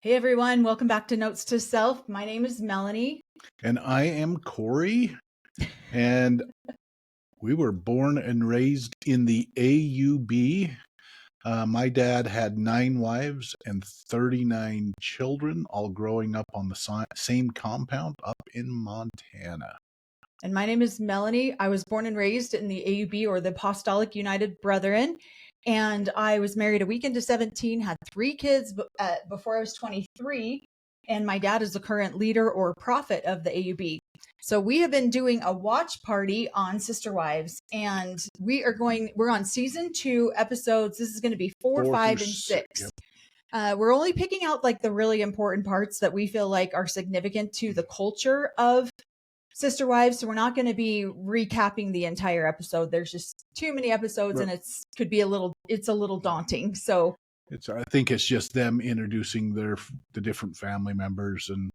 Hey everyone, welcome back to Notes to Self. My name is Melanie. And I am Cory. And we were born and raised in the AUB. My dad had 9 wives and 39 children, all growing up on the same compound up in Montana. And my name is Melanie. I was born and raised in the AUB, or the Apostolic United Brethren. And I was married a week into 17, had 3 kids before I was 23. And my dad is the current leader or prophet of the AUB. So we have been doing a watch party on Sister Wives, and we're on season 2 episodes. This is going to be 4, 5, and 6. Yep. We're only picking out like the really important parts that we feel like are significant to the culture of Sister Wives. So we're not going to be recapping the entire episode. There's just too many episodes, right. And it's a little daunting. So I think it's just them introducing the different family members and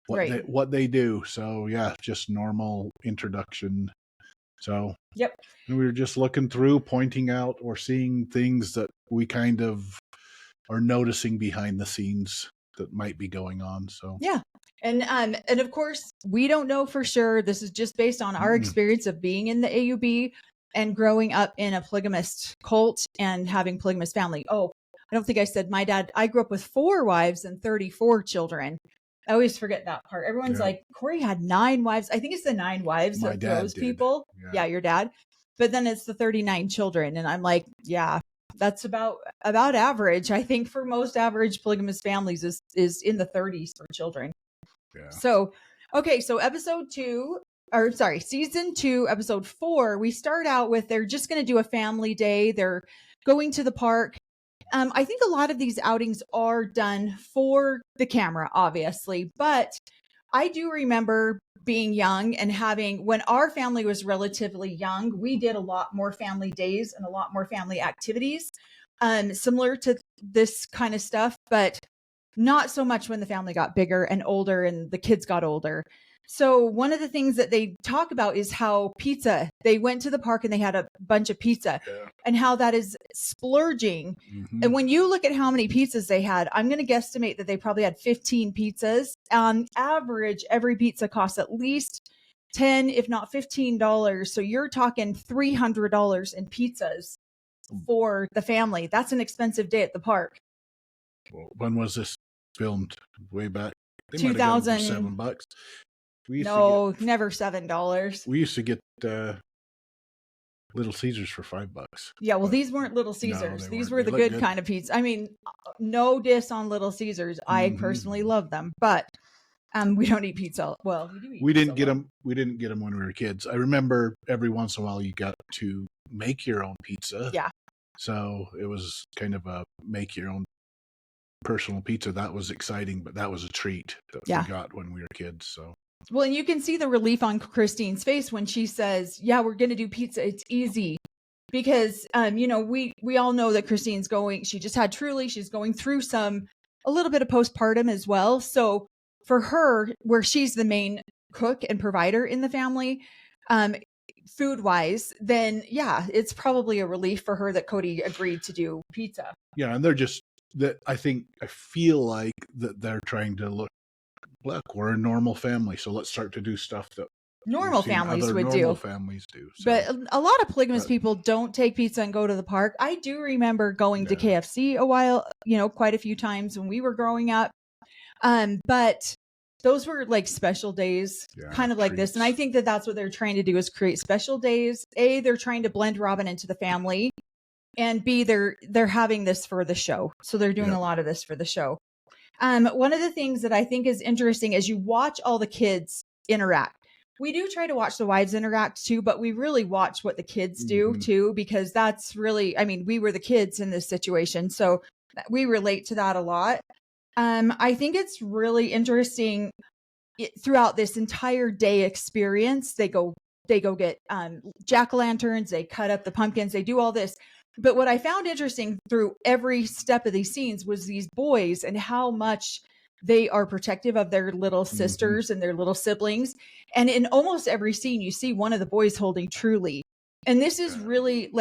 what they do. So yeah, just normal introduction. So yep. And we were just looking through, pointing out or seeing things that we kind of are noticing behind the scenes that might be going on. So yeah. And of course, we don't know for sure. This is just based on our experience of being in the AUB and growing up in a polygamist cult and having polygamous family. Oh, I don't think I said my dad. I grew up with 4 wives and 34 children. I always forget that part. Everyone's like, Cory had 9 wives. I think it's the 9 wives that throws people. Yeah, your dad. But then it's the 39 children. And I'm like, yeah, that's about average. I think for most average polygamous families is in the 30s for children. Yeah. So, okay. So season 2, episode 4, we start out with, they're just going to do a family day. They're going to the park. I think a lot of these outings are done for the camera, obviously, but I do remember being young and when our family was relatively young, we did a lot more family days and a lot more family activities, similar to this kind of stuff, but not so much when the family got bigger and older and the kids got older. So one of the things that they talk about is how they went to the park and they had a bunch of pizza and how that is splurging. Mm-hmm. And when you look at how many pizzas they had, I'm going to guesstimate that they probably had 15 pizzas. On average, every pizza costs at least $10, if not $15. So you're talking $300 in pizzas for the family. That's an expensive day at the park. Well, when was this filmed? Way back? 2000. $7. Never $7. We used to get Little Caesars for $5. Yeah, well, these weren't Little Caesars. These were the good kind of pizza. I mean, no diss on Little Caesars. I personally love them, but we don't eat pizza. Well, we didn't get them. We didn't get them when we were kids. I remember every once in a while you got to make your own pizza. Yeah. So it was kind of a make your own personal pizza. That was exciting, but that was a treat that we got when we were kids. So. Well, and you can see the relief on Christine's face when she says, yeah, we're going to do pizza. It's easy because, we all know that she just had Truly. She's going through a little bit of postpartum as well. So for her, where she's the main cook and provider in the family, food wise, then yeah, it's probably a relief for her that Cody agreed to do pizza. Yeah. And they're just that I feel like that they're trying to look, we're a normal family, so let's start to do stuff that normal families would do. Normal families do. So. But a lot of polygamous people don't take pizza and go to the park. I do remember going to KFC a while, quite a few times when we were growing up. But those were like special days, kind of like this. And I think that that's what they're trying to do is create special days. A, they're trying to blend Robin into the family. And B, they're having this for the show. So they're doing a lot of this for the show. One of the things that I think is interesting as you watch all the kids interact, we do try to watch the wives interact too, but we really watch what the kids do too, because that's really, we were the kids in this situation. So we relate to that a lot. I think it's really interesting throughout this entire day experience. They go get jack-o'-lanterns, they cut up the pumpkins, they do all this. But what I found interesting through every step of these scenes was these boys and how much they are protective of their little sisters and their little siblings. And in almost every scene, you see one of the boys holding Truly. And this is really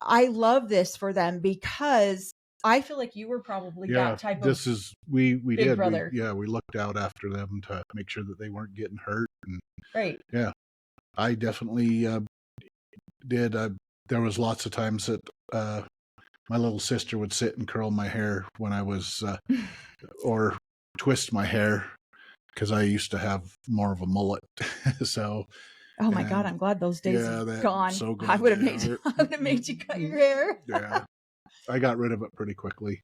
I love this for them because I feel like you were probably that type of we big did. brother. We looked out after them to make sure that they weren't getting hurt. And right. Yeah, I definitely did. There was lots of times that my little sister would sit and curl my hair when I was, or twist my hair, because I used to have more of a mullet. So, oh my God, I'm glad those days are gone. So glad I would have made you cut your hair. Yeah, I got rid of it pretty quickly.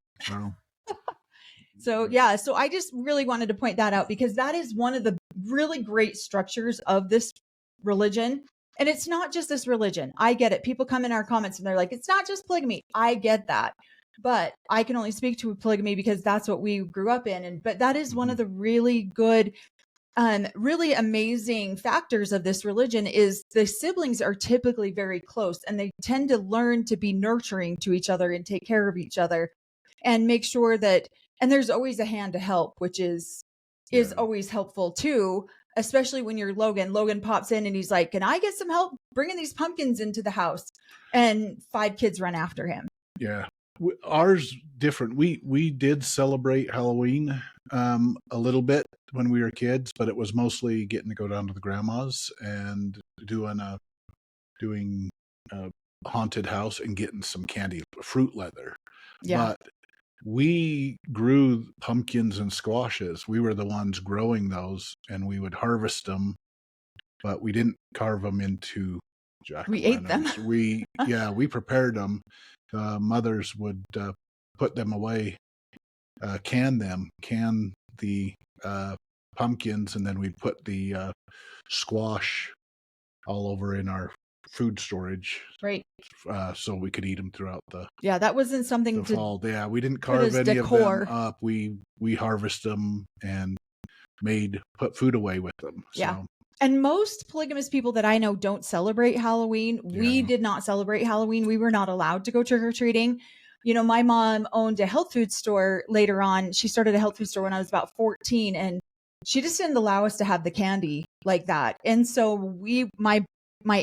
So I just really wanted to point that out, because that is one of the really great structures of this religion. And it's not just this religion. I get it. People come in our comments and they're like, it's not just polygamy. I get that. But I can only speak to polygamy because that's what we grew up in. But that is one of the really good, really amazing factors of this religion is the siblings are typically very close, and they tend to learn to be nurturing to each other and take care of each other and make sure that, and there's always a hand to help, which is always helpful too. Especially when you're Logan. Logan pops in and he's like, can I get some help bringing these pumpkins into the house? And 5 kids run after him. Yeah. Ours different. We did celebrate Halloween a little bit when we were kids, but it was mostly getting to go down to the grandma's and doing a haunted house and getting some candy, fruit leather. Yeah. But we grew pumpkins and squashes. We were the ones growing those, and we would harvest them, but we didn't carve them into jack-o'-lanterns. We ate them. We prepared them. Mothers would put them away, can the pumpkins, and then we'd put the squash all over in our food storage, right? So we could eat them throughout the that wasn't something the fall. Yeah, we didn't carve any decor. Of them up. We harvest them and put food away with them. Yeah. So. And most polygamous people that I know don't celebrate Halloween. We did not celebrate Halloween. We were not allowed to go trick-or-treating. You know, my mom owned a health food store later on. She started a health food store when I was about 14, and she just didn't allow us to have the candy like that. And so my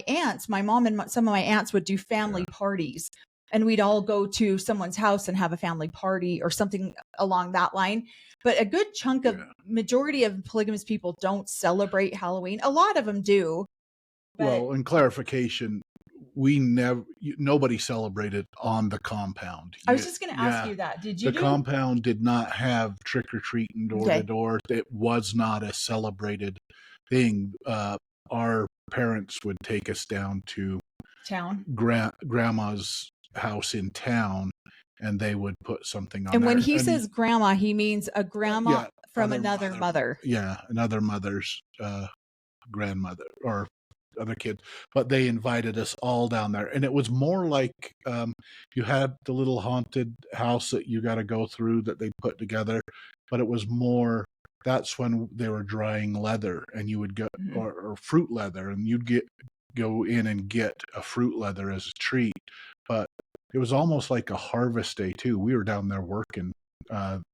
aunts, my mom and some of my aunts would do family parties, and we'd all go to someone's house and have a family party or something along that line. But a good chunk of majority of polygamous people don't celebrate Halloween. A lot of them do. Well, in clarification, nobody celebrated on the compound. I was just going to ask you that. Did you? The compound did not have trick-or-treating door to door. It was not a celebrated thing. Our parents would take us down to town, grandma's house in town, and they would put something on. And when he says grandma, he means a grandma from another mother. Yeah, another mother's grandmother or other kid. But they invited us all down there, and it was more like you had the little haunted house that you got to go through that they put together, but it was more. That's when they were drying leather, and you would go or fruit leather, and you'd go in and get a fruit leather as a treat. But it was almost like a harvest day too. We were down there working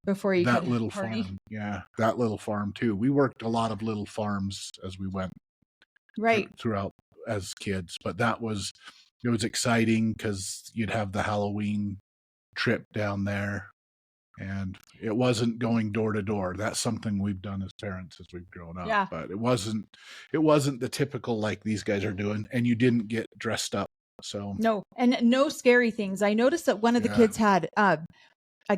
before you that little farm. Yeah, that little farm too. We worked a lot of little farms as we went throughout as kids. But it was exciting because you'd have the Halloween trip down there. And it wasn't going door to door. That's something we've done as parents as we've grown up. Yeah. But it wasn't the typical like these guys are doing. And you didn't get dressed up. So no, and no scary things. I noticed that one of the kids had a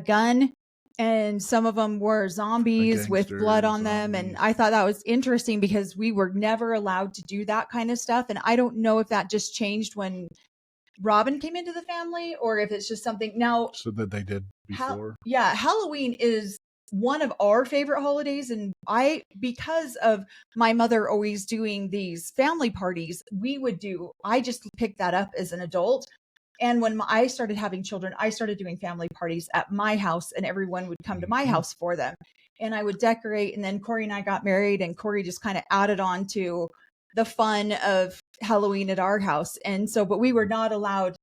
gun, and some of them were zombies with blood on them. And I thought that was interesting because we were never allowed to do that kind of stuff. And I don't know if that just changed when Robin came into the family, or if it's just something now. So that they did before. Halloween is one of our favorite holidays, and because of my mother always doing these family parties, I just picked that up as an adult. And when I started having children, I started doing family parties at my house, and everyone would come to my house for them, and I would decorate. And then Cory and I got married, and Cory just kind of added on to the fun of Halloween at our house. And so, but we were not allowed.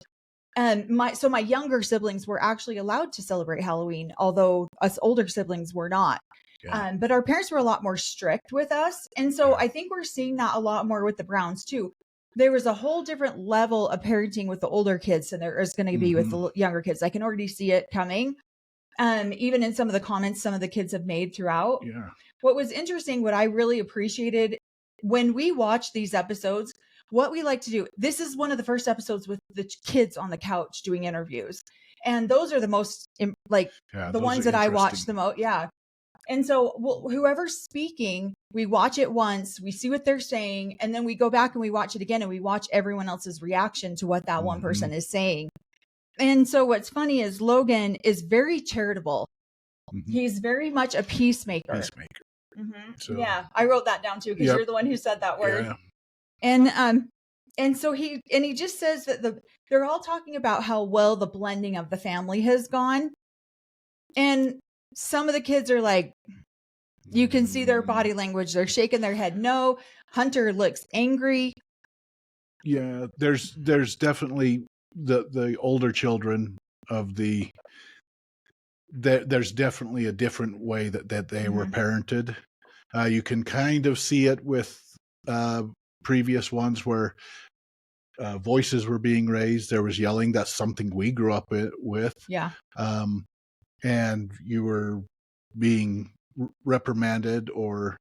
And my younger siblings were actually allowed to celebrate Halloween, although us older siblings were not. Yeah. But our parents were a lot more strict with us. And so I think we're seeing that a lot more with the Browns too. There was a whole different level of parenting with the older kids than there is going to be with the younger kids. I can already see it coming. even in some of the comments some of the kids have made throughout. Yeah. What was interesting, what I really appreciated when we watch these episodes, what we like to do, this is one of the first episodes with the kids on the couch doing interviews. And those are the most, like, the ones that I watch the most. Yeah. And so whoever's speaking, we watch it once, we see what they're saying, and then we go back and we watch it again and we watch everyone else's reaction to what that one person is saying. And so what's funny is Logan is very charitable. He's very much a peacemaker. So, yeah, I wrote that down too because you're the one who said that word. Yeah. And so he just says that they're all talking about how well the blending of the family has gone. And some of the kids are like, you can see their body language. They're shaking their head. No. Hunter looks angry. Yeah, there's definitely the older children of there's definitely a different way that they were parented. You can kind of see it with previous ones where voices were being raised. There was yelling. That's something we grew up with. Yeah. And you were being reprimanded or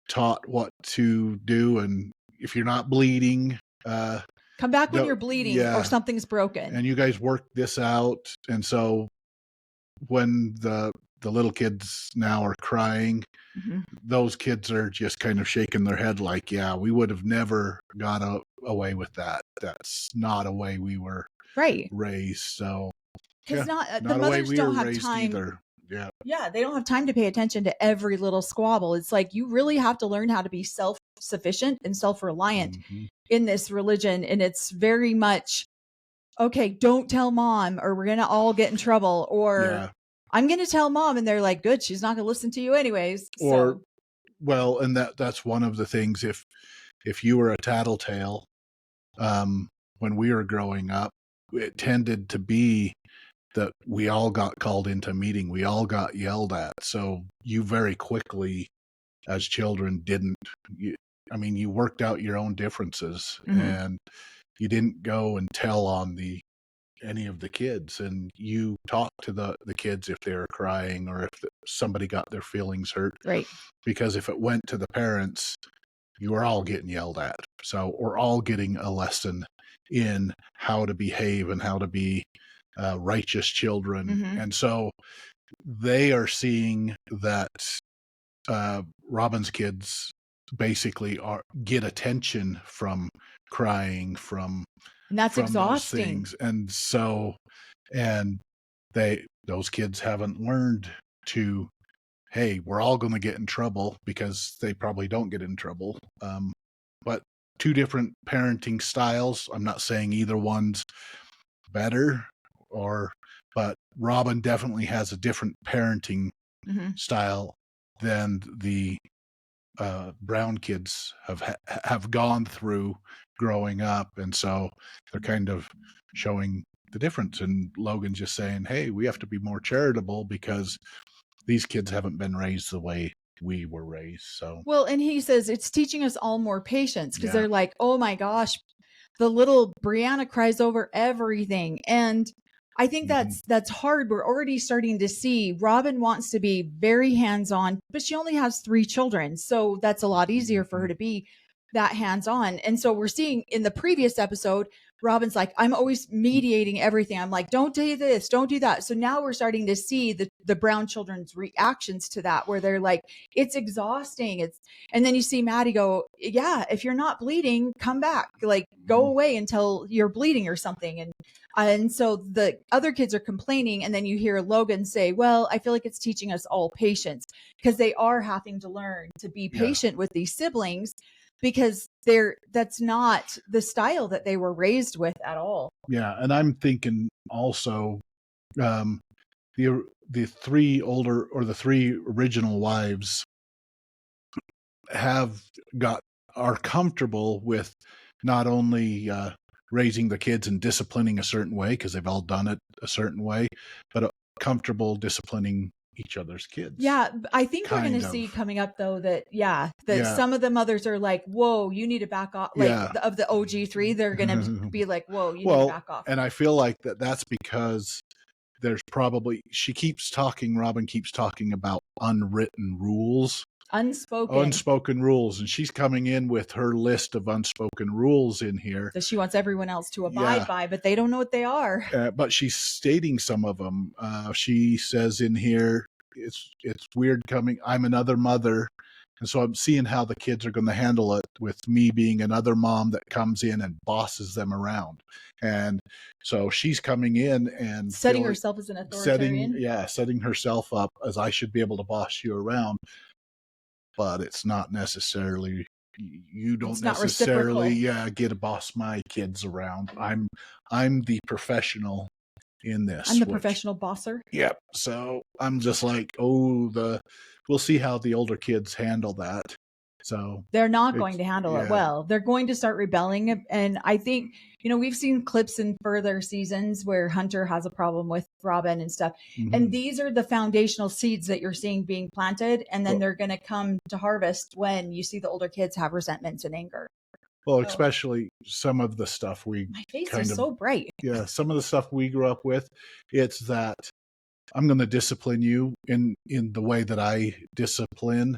taught what to do. And if you're not bleeding, come back when you're bleeding or something's broken. And you guys worked this out. And so when the little kids now are crying, those kids are just kind of shaking their head like, yeah, we would have never got away with that. That's not a way we were raised. So because the mothers don't have time either. Yeah, they don't have time to pay attention to every little squabble. It's like you really have to learn how to be self-sufficient and self-reliant in this religion. And it's very much, okay, don't tell mom or we're going to all get in trouble, or I'm going to tell mom. And they're like, good, she's not going to listen to you anyways. Or, well, and that's one of the things, if you were a tattletale, when we were growing up, it tended to be that we all got called into a meeting. We all got yelled at. So you very quickly, as children, you worked out your own differences and you didn't go and tell on any of the kids. And you talked to the kids if they were crying or if somebody got their feelings hurt. Right. Because if it went to the parents, you were all getting yelled at. So we're all getting a lesson in how to behave and how to be righteous children. And so they are seeing that Robin's kids basically get attention from crying, and that's exhausting. Those things. And so, those kids haven't learned to, hey, we're all going to get in trouble, because they probably don't get in trouble. But two different parenting styles. I'm not saying either one's better, but Robin definitely has a different parenting style than the Brown kids have gone through growing up. And so they're kind of showing the difference. And Logan's just saying, hey, we have to be more charitable because these kids haven't been raised the way we were raised. So, well, and he says it's teaching us all more patience, because they're like, oh my gosh, the little Brianna cries over everything. And I think that's hard. We're already starting to see Robin wants to be very hands-on, but she only has 3 children. So that's a lot easier for her to be that hands-on. And so we're seeing in the previous episode, Robin's like, I'm always mediating everything. I'm like, don't do this, don't do that. So now we're starting to see the Brown children's reactions to that, where they're like, it's exhausting. And then you see Maddie go, yeah, if you're not bleeding, come back, like go away until you're bleeding or something. And so the other kids are complaining. And then you hear Logan say, well, I feel like it's teaching us all patience, because they are having to learn to be patient with these siblings, because that's not the style that they were raised with at all. Yeah. And I'm thinking also, the 3 older, or the 3 original wives are comfortable with not only raising the kids and disciplining a certain way, because they've all done it a certain way, but comfortable disciplining each other's kids. Yeah, I think we're going to see coming up though that some of the mothers are like, whoa, you need to back off. Like of the OG 3, they're going to be like, whoa, you need to back off. And I feel like that's because there's probably, Robin keeps talking about unwritten rules. Unspoken rules, and she's coming in with her list of unspoken rules in here that she wants everyone else to abide by, but they don't know what they are. But she's stating some of them. She says in here, it's weird coming. I'm another mother, and so I'm seeing how the kids are going to handle it with me being another mom that comes in and bosses them around. And so she's coming in and setting herself as an authoritarian. Setting herself up as I should be able to boss you around. But it's not necessarily, you don't necessarily get to boss my kids around. I'm the professional in this. I'm the professional bosser. Yep. So I'm just like, we'll see how the older kids handle that. So they're not going to handle it well. They're going to start rebelling. And I think, we've seen clips in further seasons where Hunter has a problem with Robin and stuff. Mm-hmm. And these are the foundational seeds that you're seeing being planted. And then they're going to come to harvest when you see the older kids have resentments and anger. Well, especially some of the stuff my face is so bright. Yeah. Some of the stuff we grew up with, it's that I'm going to discipline you in the way that I discipline,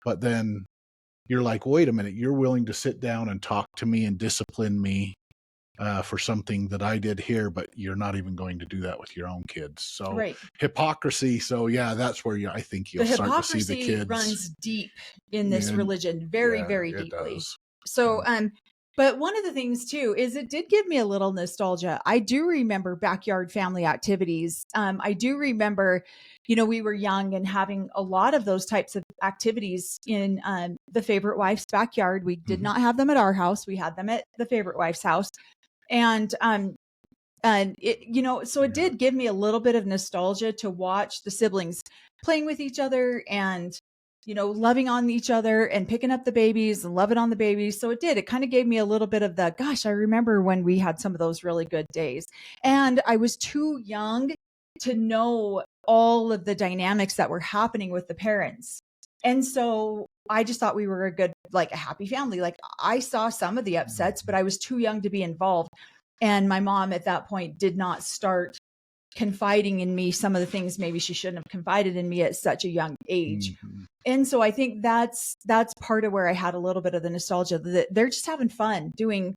but then you're like, wait a minute, you're willing to sit down and talk to me and discipline me for something that I did here, but you're not even going to do that with your own kids. So hypocrisy. So that's where I think you'll start to see the kids. Hypocrisy runs deep in this religion, very, very deeply. So, but one of the things too is it did give me a little nostalgia. I do remember backyard family activities. I do remember, we were young and having a lot of those types of activities in the favorite wife's backyard. We did not have them at our house. We had them at the favorite wife's house. And it, so it did give me a little bit of nostalgia to watch the siblings playing with each other and loving on each other and picking up the babies and loving on the babies. So it kind of gave me a little bit of the, gosh, I remember when we had some of those really good days. And I was too young to know all of the dynamics that were happening with the parents. And so I just thought we were a happy family. Like I saw some of the upsets, but I was too young to be involved. And my mom at that point did not start confiding in me some of the things maybe she shouldn't have confided in me at such a young age. And so I think that's part of where I had a little bit of the nostalgia that they're just having fun doing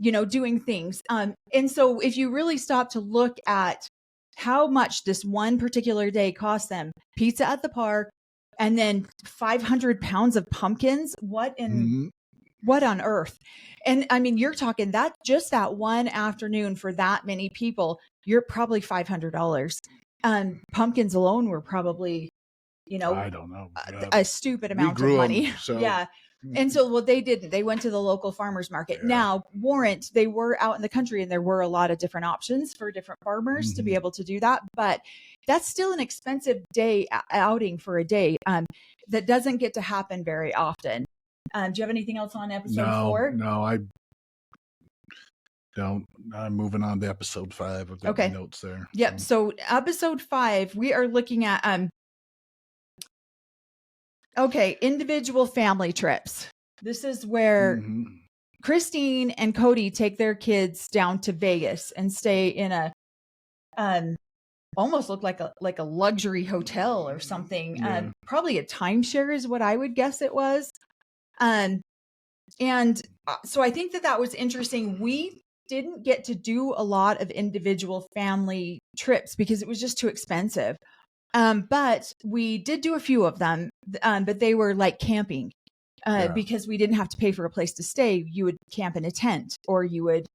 things. And so if you really stop to look at how much this one particular day cost them, pizza at the park, and then 500 pounds of pumpkins, what on earth? And I mean, you're talking that one afternoon for that many people, you're probably $500. Pumpkins alone were probably, I don't know, a stupid amount of money. Yeah. And so, they didn't. They went to the local farmers market. Now, Warrant, they were out in the country and there were a lot of different options for different farmers to be able to do that. But that's still an expensive day outing for a day that doesn't get to happen very often. Do you have anything else on episode 4? No, I don't. I'm moving on to episode 5. I've got my notes there. Yep. So episode 5, we are looking at individual family trips. This is where Christine and Cody take their kids down to Vegas and stay in a almost looked like a luxury hotel or something. Probably a timeshare is what I would guess it was. And so I think that was interesting. We didn't get to do a lot of individual family trips because it was just too expensive. But we did do a few of them, but they were like camping, because we didn't have to pay for a place to stay. You would camp in a tent, or you would,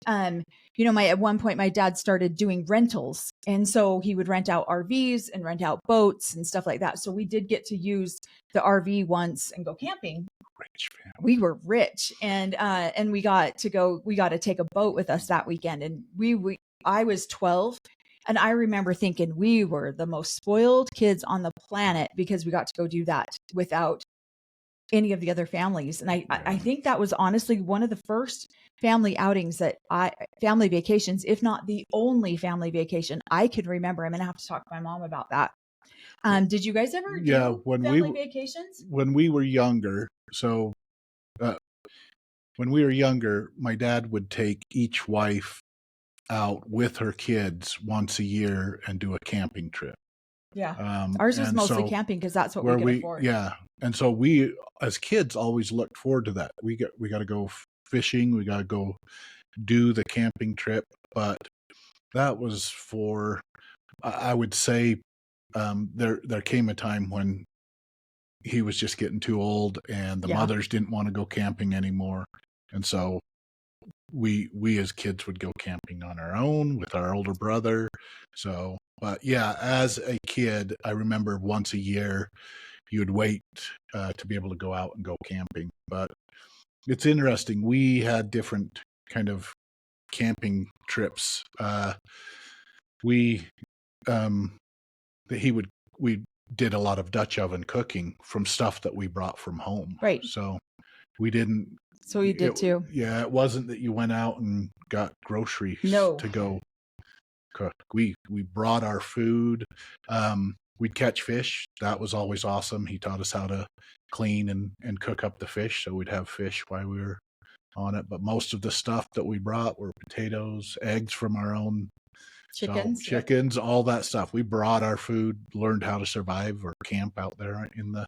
at one point my dad started doing rentals. And so he would rent out RVs and rent out boats and stuff like that. So we did get to use the RV once and go camping. Rich family. We were rich, and we got to take a boat with us that weekend. And I was 12. And I remember thinking we were the most spoiled kids on the planet because we got to go do that without any of the other families. And I think that was honestly one of the first family outings family vacations, if not the only family vacation I could remember. I'm going to have to talk to my mom about that. Did you guys ever do family vacations? When we were younger, when we were younger, my dad would take each wife out with her kids once a year and do a camping trip. Yeah. Ours was mostly camping because that's what we could afford. Yeah. And so we, as kids, always looked forward to that. We got to go fishing. We got to go do the camping trip. But that was for, I would say, there came a time when he was just getting too old and the mothers didn't want to go camping anymore. And so we as kids would go camping on our own with our older brother. So, but yeah, as a kid, I remember once a year you would wait to be able to go out and go camping. But it's interesting. We had different kind of camping trips. We did a lot of Dutch oven cooking from stuff that we brought from home. Right. So we didn't. So you did too. Yeah, it wasn't that you went out and got groceries to go cook. We brought our food. We'd catch fish. That was always awesome. He taught us how to clean and cook up the fish. So we'd have fish while we were on it. But most of the stuff that we brought were potatoes, eggs from our own chickens, all that stuff. We brought our food, learned how to survive or camp out there in the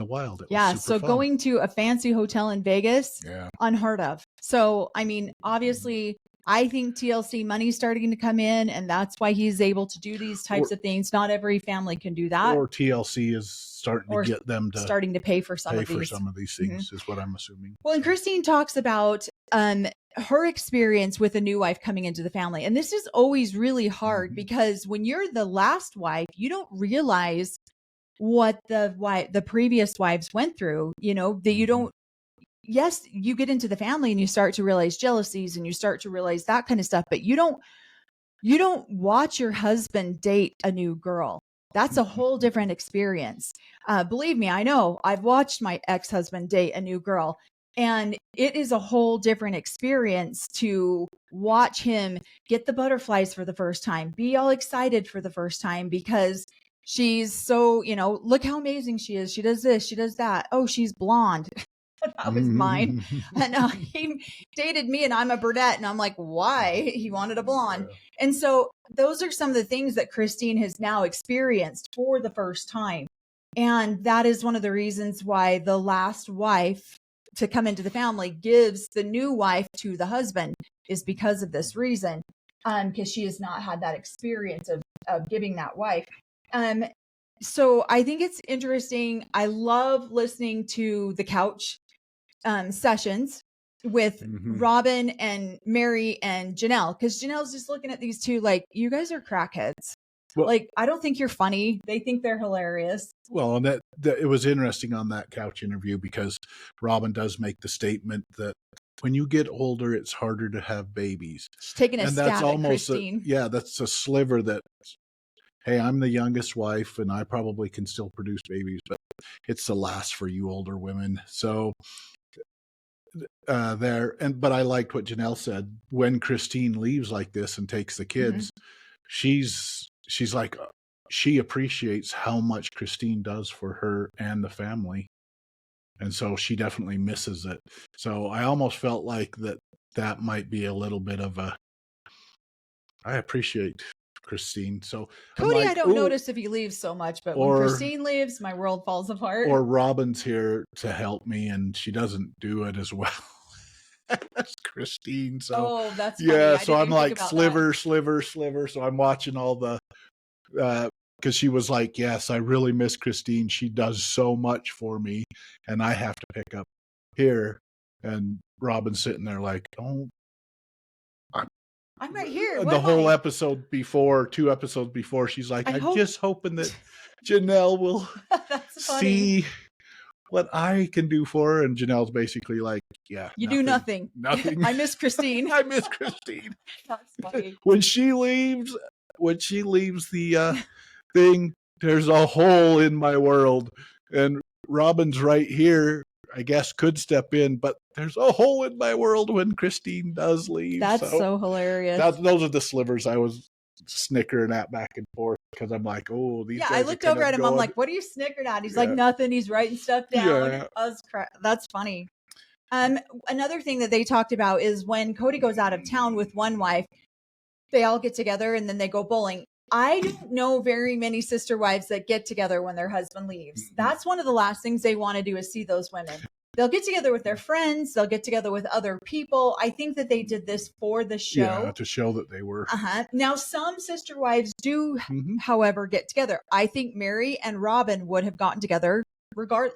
wild. It was super fun. Going to a fancy hotel in Vegas, unheard of. So, I mean, obviously, I think TLC money's starting to come in, and that's why he's able to do these types of things. Not every family can do that. Or TLC is starting to get them to starting to pay for some of these things, is what I'm assuming. Well, and Christine talks about her experience with a new wife coming into the family. And this is always really hard because when you're the last wife, you don't realize what the previous wives went through, that you don't. Yes, you get into the family and you start to realize jealousies and you start to realize that kind of stuff, but you don't watch your husband date a new girl. That's a whole different experience. Believe me, I know. I've watched my ex-husband date a new girl, and it is a whole different experience to watch him get the butterflies for the first time, be all excited for the first time because she's so, look how amazing she is. She does this, she does that. Oh, she's blonde. That was mine. And he dated me and I'm a brunette. And I'm like, why? He wanted a blonde. And so those are some of the things that Christine has now experienced for the first time. And that is one of the reasons why the last wife to come into the family gives the new wife to the husband, is because of this reason. Because she has not had that experience of giving that wife. So I think it's interesting. I love listening to the couch sessions with Robin and Mary and Janelle, because Janelle's just looking at these two like, you guys are crackheads. Well, like, I don't think you're funny. They think they're hilarious. Well, and that it was interesting on that couch interview because Robin does make the statement that when you get older, it's harder to have babies. She's taking a stab at Christine. That's a sliver that, hey, I'm the youngest wife and I probably can still produce babies, but it's the last for you older women. So but I liked what Janelle said. When Christine leaves like this and takes the kids, she's like, she appreciates how much Christine does for her and the family. And so she definitely misses it. So I almost felt like that might be a little bit of I appreciate Christine. So Cody, I don't notice if he leaves so much, but when Christine leaves, my world falls apart. Or Robin's here to help me, and she doesn't do it as well as Christine. So that's funny. So I'm like sliver. So I'm watching all the because she was like, yes, I really miss Christine. She does so much for me, and I have to pick up here. And Robin's sitting there like, oh. I'm right here. The whole episode before, 2 episodes before, she's like, I'm just hoping that Janelle will see what I can do for her. And Janelle's basically like, yeah. You do nothing. Nothing. I miss Christine. I miss Christine. That's funny. When she leaves the thing, there's a hole in my world. And Robin's right here, I guess, could step in, but there's a hole in my world when Christine does leave. That's so hilarious. Those are the slivers I was snickering at back and forth because I'm like, oh, these guys I looked over at him. I'm like, what are you snickering at? He's like, nothing. He's writing stuff down. That's funny. Another thing that they talked about is when Cody goes out of town with one wife, they all get together and then they go bowling. I don't know very many sister wives that get together when their husband leaves. That's one of the last things they want to do is see those women. They'll get together with their friends. They'll get together with other people. I think that they did this for the show. Yeah, to show that they were. Now, some sister wives do, however, get together. I think Mary and Robin would have gotten together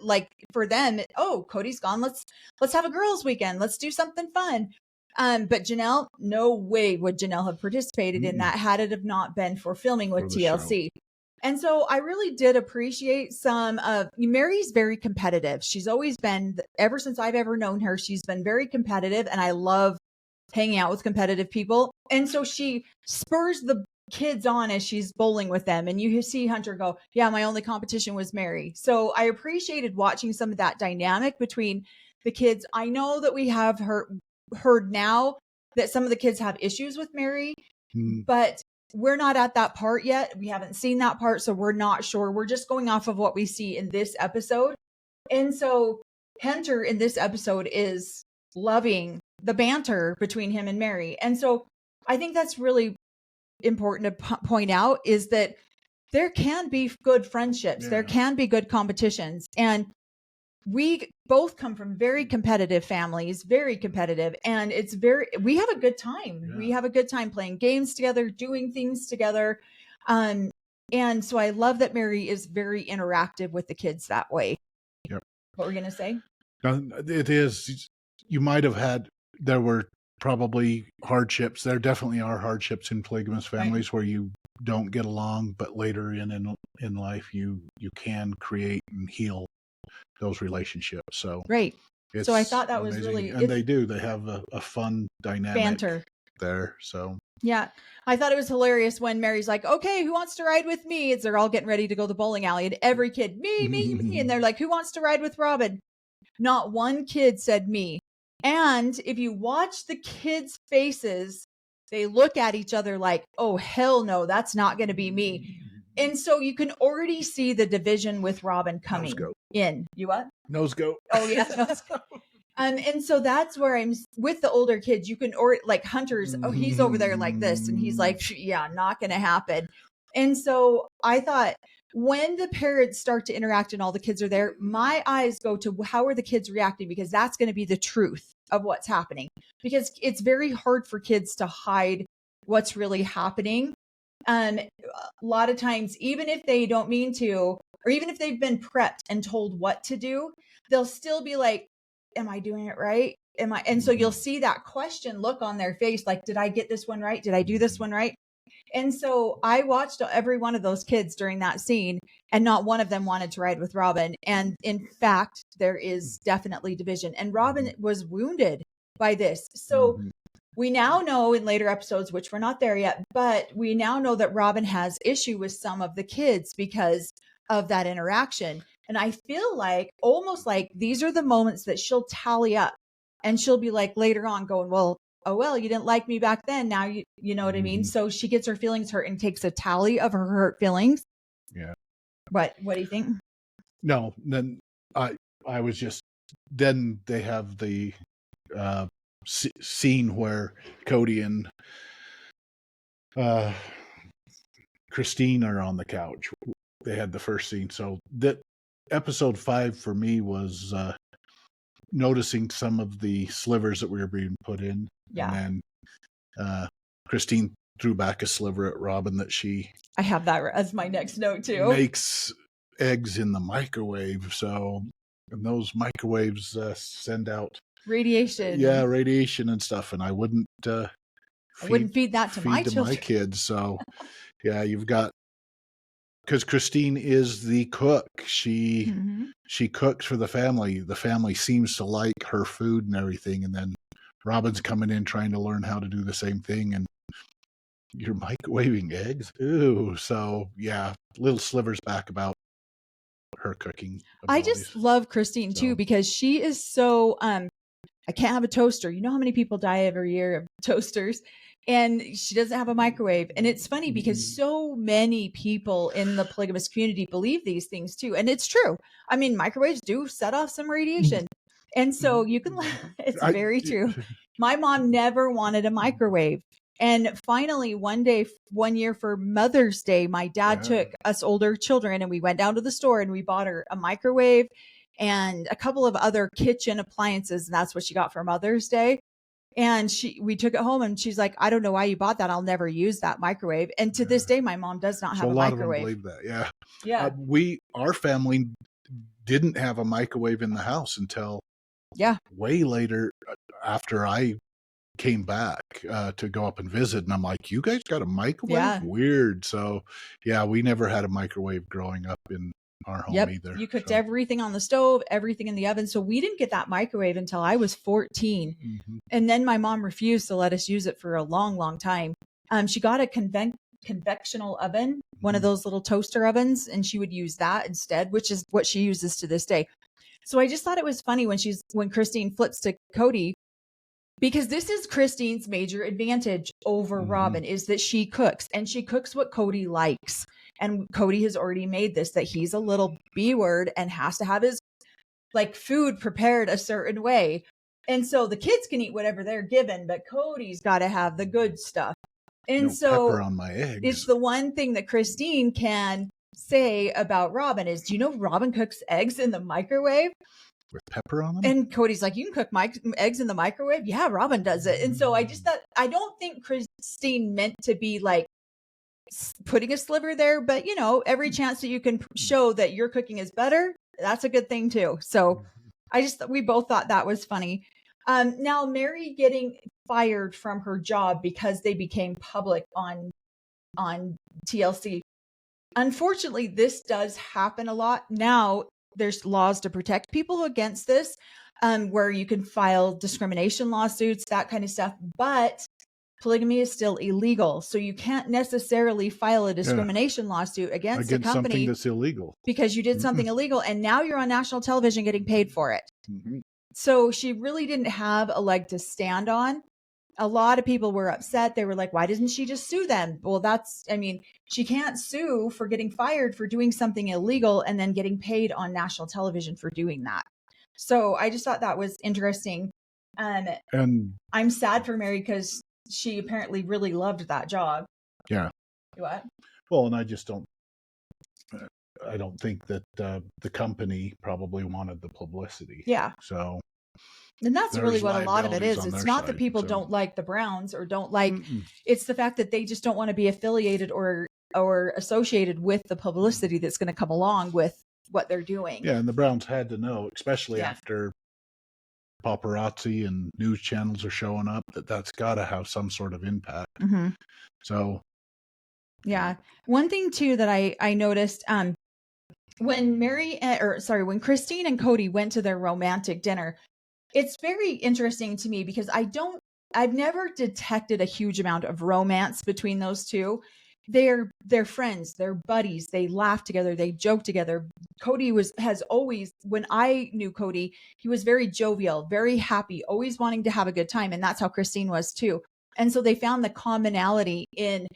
like for them. Oh, Cody's gone. Let's have a girls' weekend. Let's do something fun. But Janelle, no way would Janelle have participated in that had it have not been for filming with TLC. Show. And so I really did appreciate some of Mary's very competitive. She's always been, ever since I've ever known her, she's been very competitive. And I love hanging out with competitive people. And so she spurs the kids on as she's bowling with them. And you see Hunter go, yeah, my only competition was Mary. So I appreciated watching some of that dynamic between the kids. I know that we have heard now that some of the kids have issues with Mary, but we're not at that part yet. We haven't seen that part, so we're not sure. We're just going off of what we see in this episode. And so Hunter in this episode is loving the banter between him and Mary. And so I think that's really important to point out is that there can be good friendships. Yeah. There can be good competitions. And we both come from very competitive families, very competitive. And we have a good time. Yeah. We have a good time playing games together, doing things together. And so I love that Mary is very interactive with the kids that way. Yep. What were you going to say? It is, you might have had, there were probably hardships. There definitely are hardships in polygamous families where you don't get along, but later in life, you can create and heal those relationships. So so I thought that was really, and they have a fun dynamic banter there. So yeah, I thought it was hilarious when Mary's like, okay, who wants to ride with me? They're all getting ready to go to the bowling alley and every kid, me. And they're like, who wants to ride with Robin? Not one kid said me. And if you watch the kids' faces, they look at each other like, oh, hell no, that's not going to be me. And so you can already see the division with Robin coming in. You what? Nose go. Oh, yeah. Nose go. And so that's where I'm with the older kids. You can, or like Hunter's, oh, he's over there like this. And he's like, yeah, not going to happen. And so I thought when the parents start to interact and all the kids are there, my eyes go to how are the kids reacting? Because that's going to be the truth of what's happening. Because it's very hard for kids to hide what's really happening. A lot of times, even if they don't mean to, or even if they've been prepped and told what to do, they'll still be like, am I doing it right? And so you'll see that question look on their face. Like, did I get this one right? Did I do this one right? And so I watched every one of those kids during that scene, and not one of them wanted to ride with Robin. And in fact, there is definitely division. And Robin was wounded by this. So we now know in later episodes, which we're not there yet, but we now know that Robin has issue with some of the kids because of that interaction. And I feel like almost like these are the moments that she'll tally up and she'll be like later on going, well, oh, well, you didn't like me back then. Now you know what I mean? So she gets her feelings hurt and takes a tally of her hurt feelings. Yeah. What do you think? No, then I was just, then they have the scene where Cody and Christine are on the couch. They had the first scene. So that episode 5 for me was noticing some of the slivers that were being put in. Yeah. And then Christine threw back a sliver at Robin that I have that as my next note too. Makes eggs in the microwave. So, and those microwaves send out radiation. Yeah, radiation and stuff. And I wouldn't feed that to my children. My kids. So yeah, you've got, because Christine is the cook. She cooks for the family. The family seems to like her food and everything. And then Robin's coming in trying to learn how to do the same thing. And you're microwaving eggs? Ooh. So yeah, little slivers back about her cooking abilities. I just love Christine too, because she is so, I can't have a toaster. You know how many people die every year of toasters? And she doesn't have a microwave. And it's funny because so many people in the polygamous community believe these things too. And it's true. I mean, microwaves do set off some radiation. And so you can, it's very true. My mom never wanted a microwave. And finally, one year for Mother's Day, my dad took us older children and we went down to the store and we bought her a microwave and a couple of other kitchen appliances. And that's what she got for Mother's Day. And we took it home and she's like, I don't know why you bought that. I'll never use that microwave. And to this day, my mom does not have a microwave. Of them believe that. Yeah. Yeah. Our family didn't have a microwave in the house until way later, after I came back to go up and visit. And I'm like, you guys got a microwave? Yeah. Weird. So yeah, we never had a microwave growing up in our home either. You cooked everything on the stove, everything in the oven. So we didn't get that microwave until I was 14. Mm-hmm. And then my mom refused to let us use it for a long, long time. She got a convectional oven, one of those little toaster ovens, and she would use that instead, which is what she uses to this day. So I just thought it was funny when Christine flips to Cody, because this is Christine's major advantage over Robin, is that she cooks, and she cooks what Cody likes. And Cody has already made this, that he's a little B word and has to have his food prepared a certain way. And so the kids can eat whatever they're given, but Cody's got to have the good stuff. And so pepper on my eggs. It's the one thing that Christine can say about Robin is, do you know Robin cooks eggs in the microwave? With pepper on them? And Cody's like, you can cook eggs in the microwave? Yeah, Robin does it. And so I just thought, I don't think Christine meant to be putting a sliver there, but every chance that you can show that your cooking is better, that's a good thing too. So we both thought that was funny. Now Mary getting fired from her job because they became public on TLC. Unfortunately, this does happen a lot. Now there's laws to protect people against this, where you can file discrimination lawsuits, that kind of stuff. But polygamy is still illegal. So you can't necessarily file a discrimination lawsuit against a company something that's illegal because you did something illegal and now you're on national television getting paid for it. So she really didn't have a leg to stand on. A lot of people were upset. They were like, why doesn't she just sue them? Well, she can't sue for getting fired for doing something illegal and then getting paid on national television for doing that. So I just thought that was interesting. And I'm sad for Mary because she apparently really loved that job. Yeah. What? Well, and I don't think that the company probably wanted the publicity. Yeah. So. And that's really what a lot of it is. It's not that people don't like the Browns or don't like, it's the fact that they just don't want to be affiliated or associated with the publicity that's going to come along with what they're doing. Yeah. And the Browns had to know, especially after paparazzi and news channels are showing up, that's got to have some sort of impact. So. Yeah. One thing too that I noticed, when Christine and Cody went to their romantic dinner, it's very interesting to me because I've never detected a huge amount of romance between those two. They're friends, they're buddies, they laugh together, they joke together. Cody has always, when I knew Cody, he was very jovial, very happy, always wanting to have a good time. And that's how Christine was too. And so they found the commonality in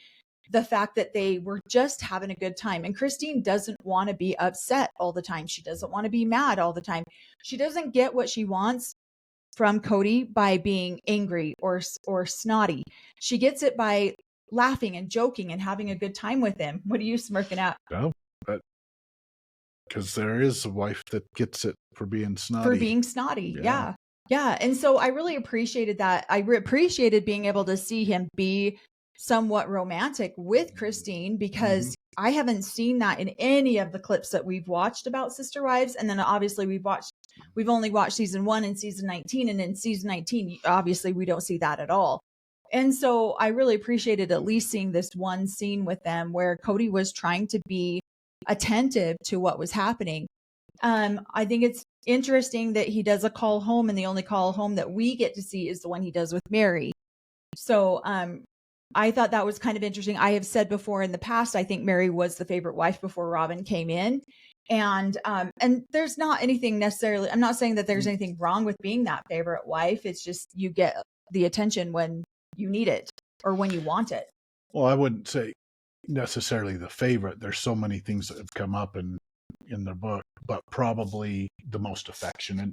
the fact that they were just having a good time. And Christine doesn't want to be upset all the time. She doesn't want to be mad all the time. She doesn't get what she wants from Cody by being angry or snotty. She gets it by laughing and joking and having a good time with him. What are you smirking at? No, but because there is a wife that gets it for being snotty. Yeah. And so I really appreciated that. I appreciated being able to see him be somewhat romantic with Christine because I haven't seen that in any of the clips that we've watched about Sister Wives. And then obviously we've only watched season 1 and season 19. And in season 19, obviously we don't see that at all. And so I really appreciated at least seeing this one scene with them where Cody was trying to be attentive to what was happening. I think it's interesting that he does a call home, and the only call home that we get to see is the one he does with Mary. So, I thought that was kind of interesting. I have said before in the past, I think Mary was the favorite wife before Robin came in. And there's not anything necessarily, I'm not saying that there's anything wrong with being that favorite wife. It's just you get the attention when you need it or when you want it. Well, I wouldn't say necessarily the favorite. There's so many things that have come up in the book, but probably the most affectionate.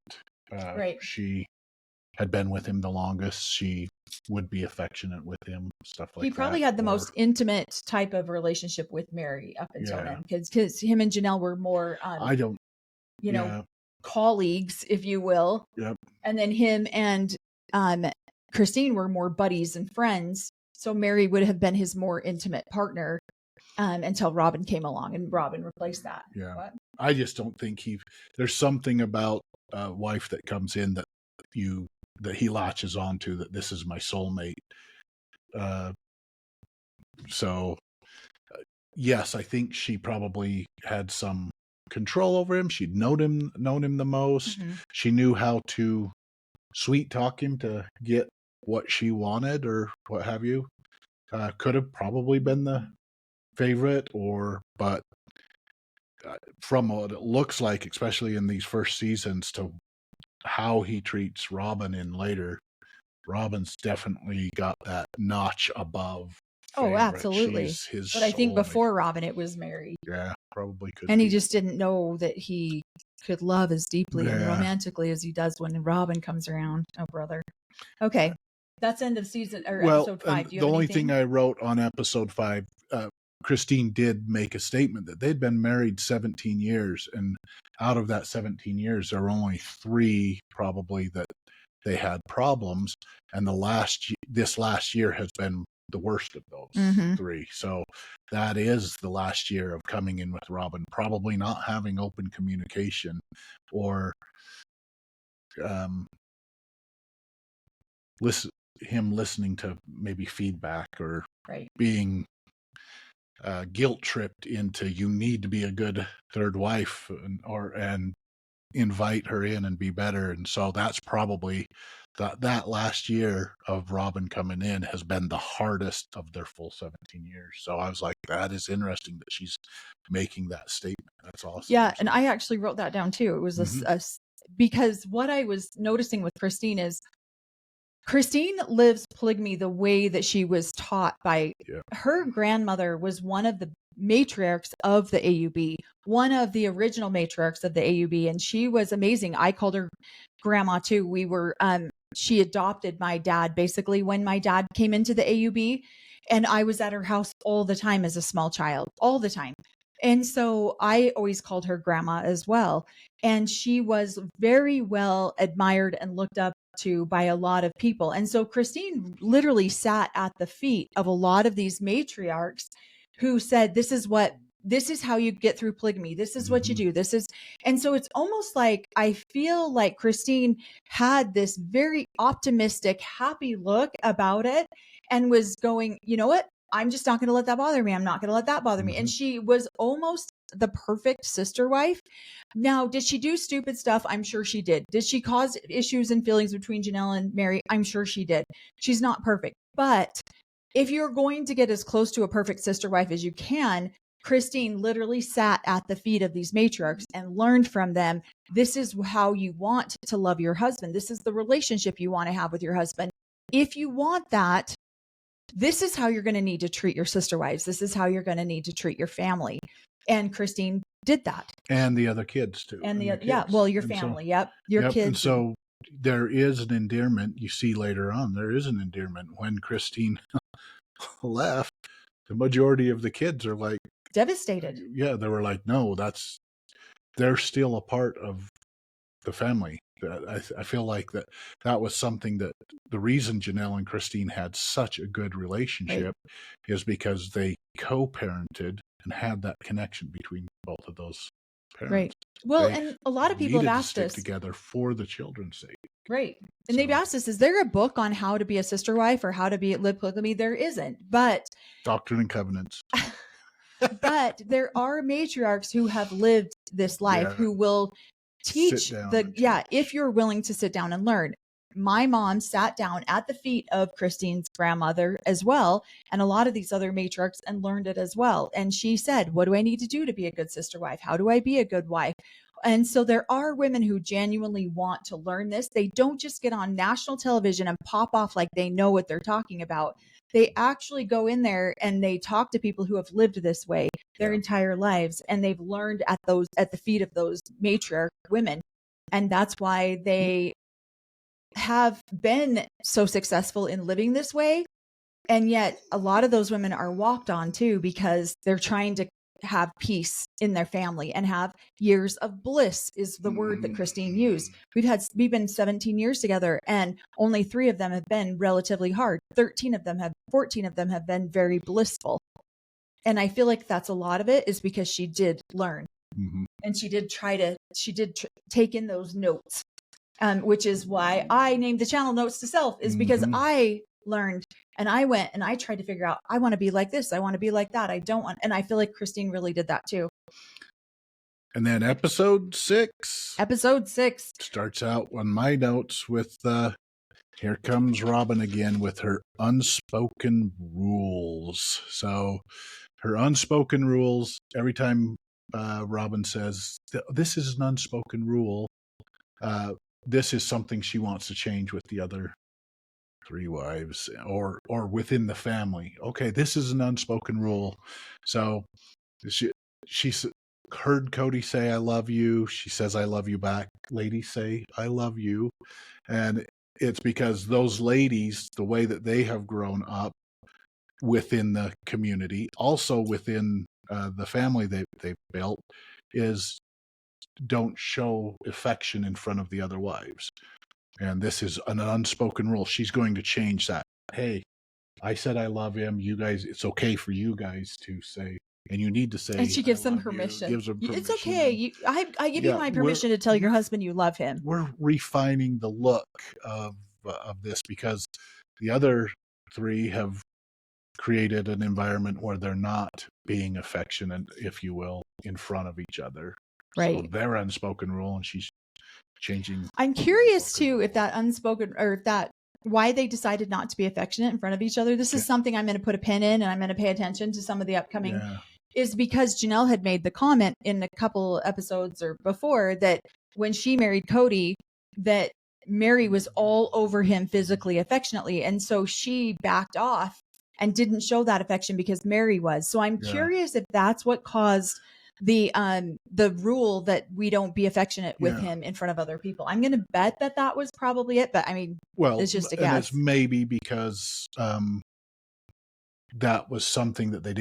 Right. She had been with him the longest. She would be affectionate with him, stuff like that. He probably had the most intimate type of relationship with Mary up until then, because him and Janelle were more, colleagues, if you will. Yep. And then him and Christine were more buddies and friends. So Mary would have been his more intimate partner until Robin came along, and Robin replaced that. Yeah. What? I just don't think there's something about a wife that comes in that he latches onto, that this is my soulmate. So yes, I think she probably had some control over him. She'd known him the most. Mm-hmm. She knew how to sweet talk him to get what she wanted or what have you. Could have probably been the favorite, but from what it looks like, especially in these first seasons, to how he treats Robin in later, Robin's definitely got that notch above. Oh, absolutely. But I think before Robin, it was Mary. Yeah, probably could. And he just didn't know that he could love as deeply and romantically as he does when Robin comes around. Oh, brother. Okay. That's end of episode 5. The only thing I wrote on episode 5, Christine did make a statement that they'd been married 17 years. And out of that 17 years, there were only 3 probably that they had problems. And this last year has been the worst of those 3. So that is the last year of coming in with Robin, probably not having open communication or listening to maybe feedback, or being guilt tripped into, you need to be a good third wife and invite her in and be better. And so that's probably that last year of Robin coming in has been the hardest of their full 17 years. So I was like, that is interesting that she's making that statement. That's awesome. Yeah. And I actually wrote that down too. It was because what I was noticing with Christine is Christine lives polygamy the way that she was taught by her grandmother. Was one of the matriarchs of the AUB, one of the original matriarchs of the AUB. And she was amazing. I called her grandma too. We were, she adopted my dad basically when my dad came into the AUB, and I was at her house all the time as a small child, all the time. And so I always called her grandma as well. And she was very well admired and looked up to by a lot of people. And so Christine literally sat at the feet of a lot of these matriarchs who said, this is how you get through polygamy. This is what you do. And so it's almost like, I feel like Christine had this very optimistic, happy look about it and was going, you know what? I'm just not going to let that bother me. I'm not going to let that bother me. And she was almost the perfect sister wife. Now, did she do stupid stuff? I'm sure she did. Did she cause issues and feelings between Janelle and Mary? I'm sure she did. She's not perfect. But if you're going to get as close to a perfect sister wife as you can, Christine literally sat at the feet of these matriarchs and learned from them. This is how you want to love your husband. This is the relationship you want to have with your husband. If you want that, this is how you're going to need to treat your sister wives. This is how you're going to need to treat your family. And Christine did that. And the other kids too. And your family. Your kids. And so there is an endearment. You see later on, there is an endearment. When Christine left, the majority of the kids are like devastated. Yeah, they were like, no, they're still a part of the family. I feel like that was something that the reason Janelle and Christine had such a good relationship is because they co-parented and had that connection between both of those parents. Right. Well, and a lot of people have asked us together for the children's sake. Right. And they've asked us, is there a book on how to be a sister wife or how to live polygamy? There isn't, but Doctrine and Covenants. But there are matriarchs who have lived this life who will teach if you're willing to sit down and learn. My mom sat down at the feet of Christine's grandmother as well, and a lot of these other matriarchs, and learned it as well. And she said, what do I need to do to be a good sister wife? How do I be a good wife? And so there are women who genuinely want to learn this. They don't just get on national television and pop off like they know what they're talking about. They actually go in there and they talk to people who have lived this way their entire lives. And they've learned at the feet of those matriarch women. And that's why they have been so successful in living this way. And yet a lot of those women are walked on too, because they're trying to have peace in their family and have years of bliss is the word that Christine used. We've been 17 years together, and only 3 of them have been relatively hard. 14 of them have been very blissful. And I feel like that's a lot of it is because she did learn, and she did take in those notes, which is why I named the channel Notes to Self, is because I learned and I went and I tried to figure out, I want to be like this. I want to be like that. I don't want. And I feel like Christine really did that too. And then episode 6 starts out on my notes with, here comes Robin again with her unspoken rules. So her unspoken rules, every time Robin says, this is an unspoken rule, this is something she wants to change with the other 3 wives or within the family. Okay, this is an unspoken rule. So she heard Cody say, I love you. She says, I love you back. Ladies say, I love you. And it's because those ladies, the way that they have grown up within the community, also within the family they've built, is don't show affection in front of the other wives. And this is an unspoken rule. She's going to change that. Hey, I said I love him. You guys, it's okay for you guys to say, and you need to say. And she gives them permission. Gives them permission. It's okay. I give you my permission to tell your husband you love him. We're refining the look of this, because the other 3 have created an environment where they're not being affectionate, if you will, in front of each other. Right. So their unspoken rule, and she's changing. I'm curious too if that unspoken, or if that, why they decided not to be affectionate in front of each other. This is something I'm going to put a pin in, and I'm going to pay attention to some of the upcoming, is because Janelle had made the comment in a couple episodes or before that when she married Cody, that Mary was all over him physically, affectionately. And so she backed off and didn't show that affection because Mary was. So I'm curious if that's what caused the rule that we don't be affectionate with him in front of other people. I'm going to bet that was probably it, but I mean, it's just a guess. And it's maybe because that was something that they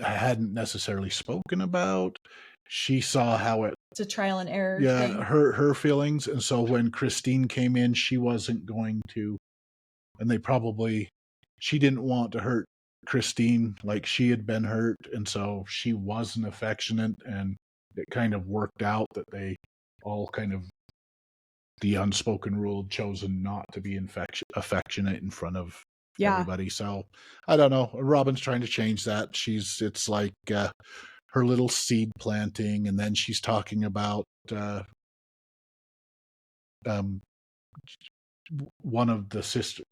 hadn't necessarily spoken about. She saw how it's a trial and error thing. her feelings. And so when Christine came in, she wasn't going to, and she didn't want to hurt Christine like she had been hurt, and so she wasn't affectionate, and it kind of worked out that they all kind of, the unspoken rule, chosen not to be affectionate in front of everybody. So I don't know, Robin's trying to change that. It's like her little seed planting, and then she's talking about one of the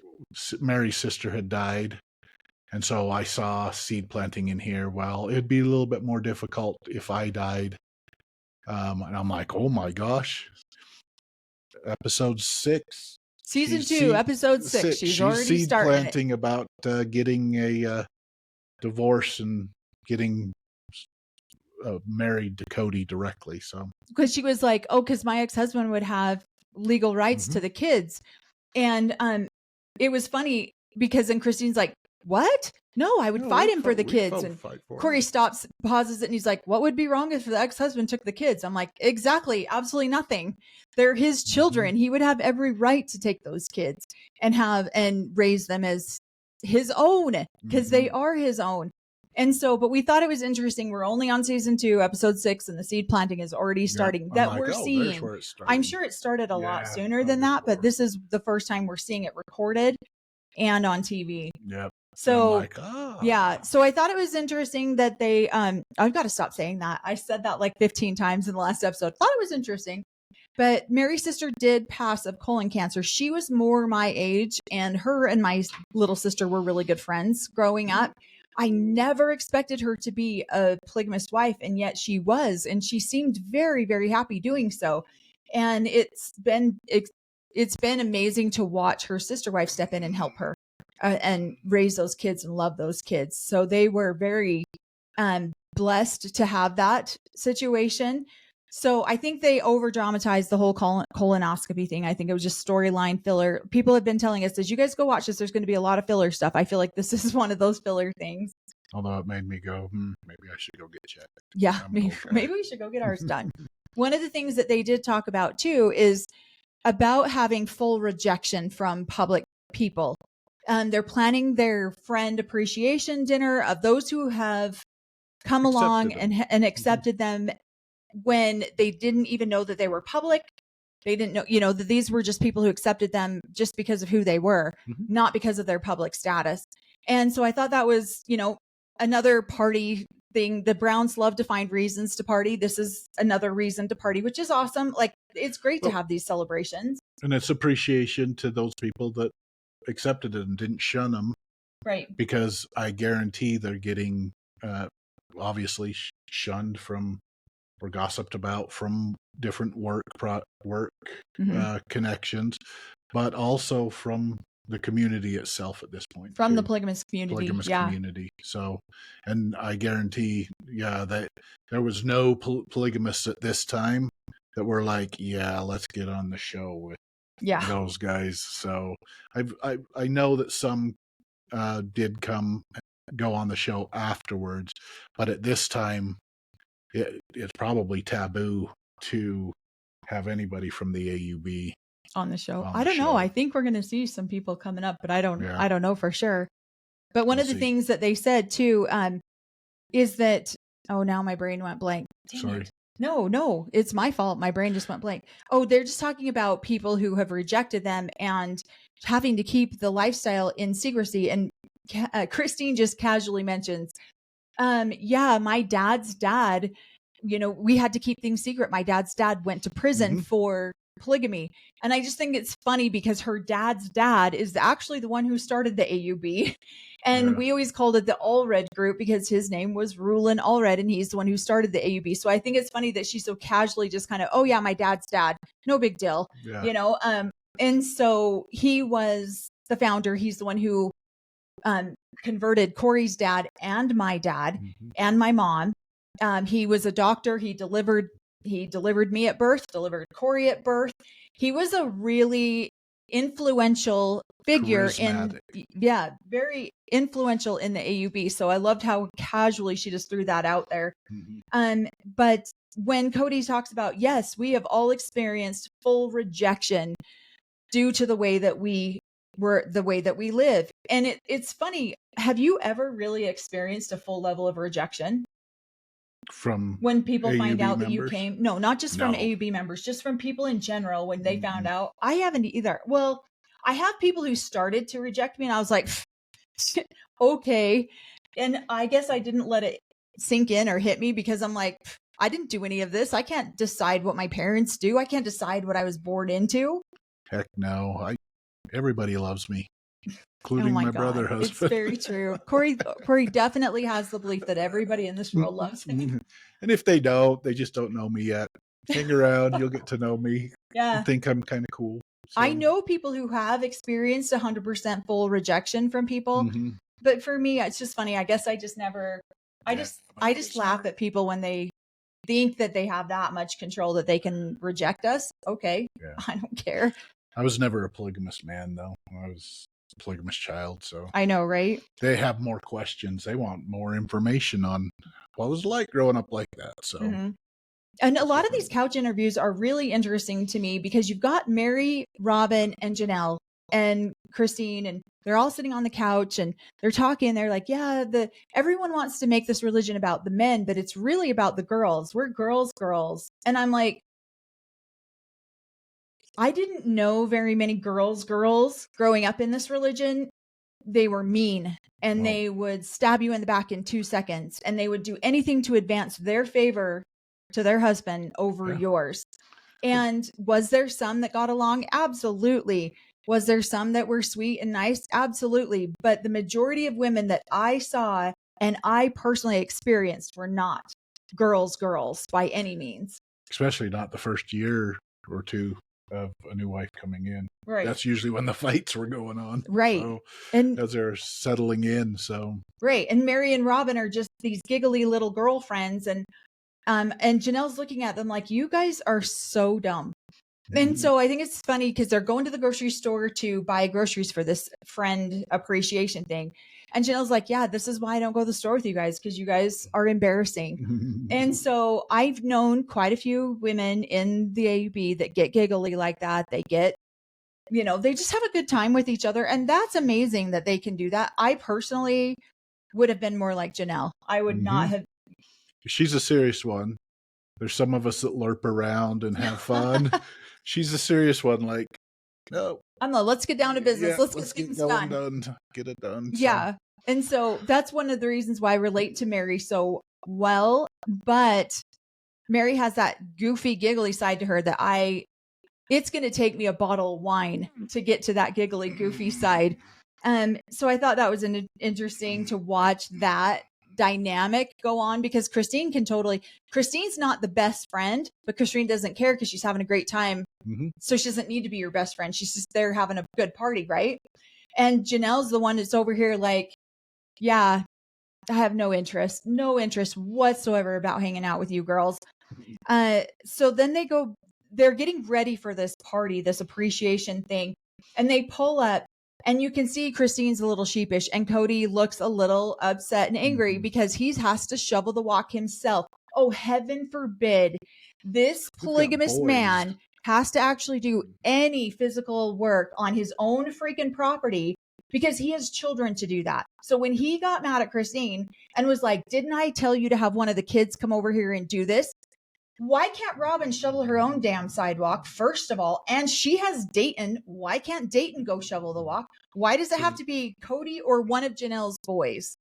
Mary's sister had died. And so I saw seed planting in here. Well, it'd be a little bit more difficult if I died. And I'm like, oh my gosh. Episode 6. Season 2, episode 6. She's already seed starting planting about getting a divorce and getting married to Cody directly. So because she was like, because my ex-husband would have legal rights to the kids. And it was funny because then Christine's like, what? No, I would fight him for the kids. And Cory pauses it, and he's like, what would be wrong if the ex-husband took the kids? I'm like, exactly. Absolutely nothing. They're his children. He would have every right to take those kids and raise them as his own, because they are his own. And so, but we thought it was interesting. We're only on season 2, episode 6, and the seed planting is already starting. We're seeing. I'm sure it started a lot sooner than that, but this is the first time we're seeing it recorded and on TV. Yep. So so I thought it was interesting that they I've got to stop saying that. I said that like 15 times in the last episode. Thought it was interesting. But Mary's sister did pass of colon cancer. She was more my age, and her and my little sister were really good friends growing up. I never expected her to be a polygamist wife, and yet she was, and she seemed very, very happy doing so. And it's been amazing to watch her sister wife step in and help her and raise those kids and love those kids. So they were very blessed to have that situation. So I think they over dramatized the whole colonoscopy thing. I think it was just storyline filler. People have been telling us, as you guys go watch this, there's going to be a lot of filler stuff. I feel like this is one of those filler things. Although it made me go, maybe I should go get checked. Yeah, maybe we should go get ours done. One of the things that they did talk about too is about having full rejection from public people. They're planning their friend appreciation dinner of those who have come along and accepted them when they didn't even know that they were public. They didn't know, that these were just people who accepted them just because of who they were, not because of their public status. And so I thought that was, another party thing. The Browns love to find reasons to party. This is another reason to party, which is awesome. Like, it's great to have these celebrations. And it's appreciation to those people that accepted it and didn't shun them. Right. Because I guarantee they're getting obviously shunned from or gossiped about from different work connections, but also from the community itself at this point. From the polygamous community. Community. So, and I guarantee, that there was no polygamists at this time that were like, let's get on the show with those guys. So I know that some did go on the show afterwards, but at this time it's probably taboo to have anybody from the AUB on the show. I don't know. I think we're going to see some people coming up, but I don't know for sure. But one of the things that they said too is that, now my brain went blank. Sorry. No, it's my fault. My brain just went blank. They're just talking about people who have rejected them and having to keep the lifestyle in secrecy. And Christine just casually mentions, my dad's dad, we had to keep things secret. My dad's dad went to prison for polygamy. And I just think it's funny because her dad's dad is actually the one who started the AUB. And we always called it the Allred group because his name was Rulin Allred and he's the one who started the AUB. So I think it's funny that she so casually just kind of, my dad's dad, no big deal, and so he was the founder. He's the one who converted Cory's dad and my dad and my mom. He was a doctor. He delivered me at birth, delivered Cory at birth. He was a really influential figure very influential in the AUB. So I loved how casually she just threw that out there. But when Cody talks about, yes, we have all experienced full rejection due to the way that we live. And it's funny. Have you ever really experienced a full level of rejection? From when people AUB find out members? That you came? No, not just from AUB members, just from people in general when they found out. I haven't either. Well, I have people who started to reject me and I was like, okay. And I guess I didn't let it sink in or hit me because I'm like, I didn't do any of this. I can't decide what my parents do. I can't decide what I was born into. Heck no. Everybody loves me, including my brother husband. It's very true. Cory definitely has the belief that everybody in this world loves him. And if they don't, they just don't know me yet. Hang around, you'll get to know me. Yeah. I think I'm kind of cool. So. I know people who have experienced 100% full rejection from people, but for me, it's just funny. I guess I just never, I just laugh at people when they think that they have that much control that they can reject us. Okay. Yeah. I don't care. I was never a polygamous man though. I was a polygamous child. So I know, right? They have more questions. They want more information on what was it like growing up like that. So. And a lot of these couch interviews are really interesting to me because you've got Mary, Robin, and Janelle and Christine, and they're all sitting on the couch and they're talking. They're like, everyone wants to make this religion about the men, but it's really about the girls. We're girls. And I'm like, I didn't know very many girls growing up in this religion. They were mean and they would stab you in the back in 2 seconds and they would do anything to advance their favor to their husband over yours. And was there some that got along? Absolutely. Was there some that were sweet and nice? Absolutely. But the majority of women that I saw and I personally experienced were not girls by any means. Especially not the first year or two of a new wife coming in. Right. That's usually when the fights were going on. Right. So, and as they're settling in. So. Right. And Mary and Robin are just these giggly little girlfriends. And And Janelle's looking at them like, you guys are so dumb. And so I think it's funny because they're going to the grocery store to buy groceries for this friend appreciation thing. And Janelle's like, yeah, this is why I don't go to the store with you guys, because you guys are embarrassing. And so I've known quite a few women in the AUB that get giggly like that. They get, they just have a good time with each other. And that's amazing that they can do that. I personally would have been more like Janelle. I would not have. She's a serious one. There's some of us that lerp around and have fun. She's a serious one. Like, no. I'm like, let's get down to business. Yeah, let's get things done. done. Get it done. Yeah. And so that's one of the reasons why I relate to Mary so well. But Mary has that goofy, giggly side to her that it's going to take me a bottle of wine to get to that giggly, goofy side. So I thought that was interesting to watch that dynamic go on, because Christine's not the best friend, but Christine doesn't care because she's having a great time. So she doesn't need to be your best friend. She's just there having a good party, right? And Janelle's the one that's over here like, yeah, I have no interest whatsoever about hanging out with you girls. So then they're getting ready for this party, this appreciation thing, and they pull up. And you can see Christine's a little sheepish, and Cody looks a little upset and angry because he has to shovel the walk himself. Oh, heaven forbid this polygamous man has to actually do any physical work on his own freaking property, because he has children to do that. So when he got mad at Christine and was like, didn't I tell you to have one of the kids come over here and do this? Why can't Robin shovel her own damn sidewalk, first of all? And she has Dayton. Why can't Dayton go shovel the walk? Why does it have to be Cody or one of Janelle's boys?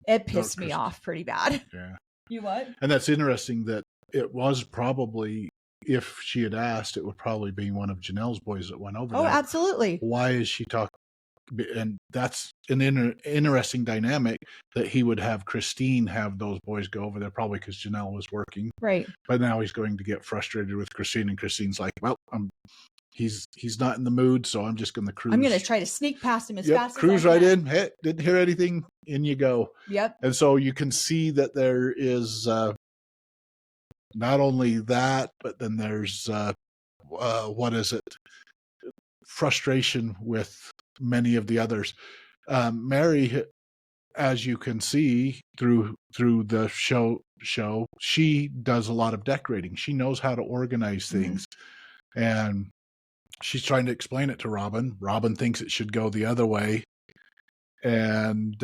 It pissed me off pretty bad. Yeah. You what? And that's interesting that it was probably, if she had asked, it would probably be one of Janelle's boys that went over there. Oh, absolutely. Why is she talking? And that's an interesting dynamic, that he would have Christine have those boys go over there, probably because Janelle was working. Right. But now he's going to get frustrated with Christine, and Christine's like, well, he's not in the mood, so I'm just going to cruise. I'm going to try to sneak past him as fast as I can. Cruise right in. Hey, didn't hear anything. In you go. Yep. And so you can see that there is not only that, but then there's what is it? Frustration with many of the others. Mary, as you can see through the show, she does a lot of decorating. She knows how to organize things. And she's trying to explain it to Robin. Robin thinks it should go the other way. And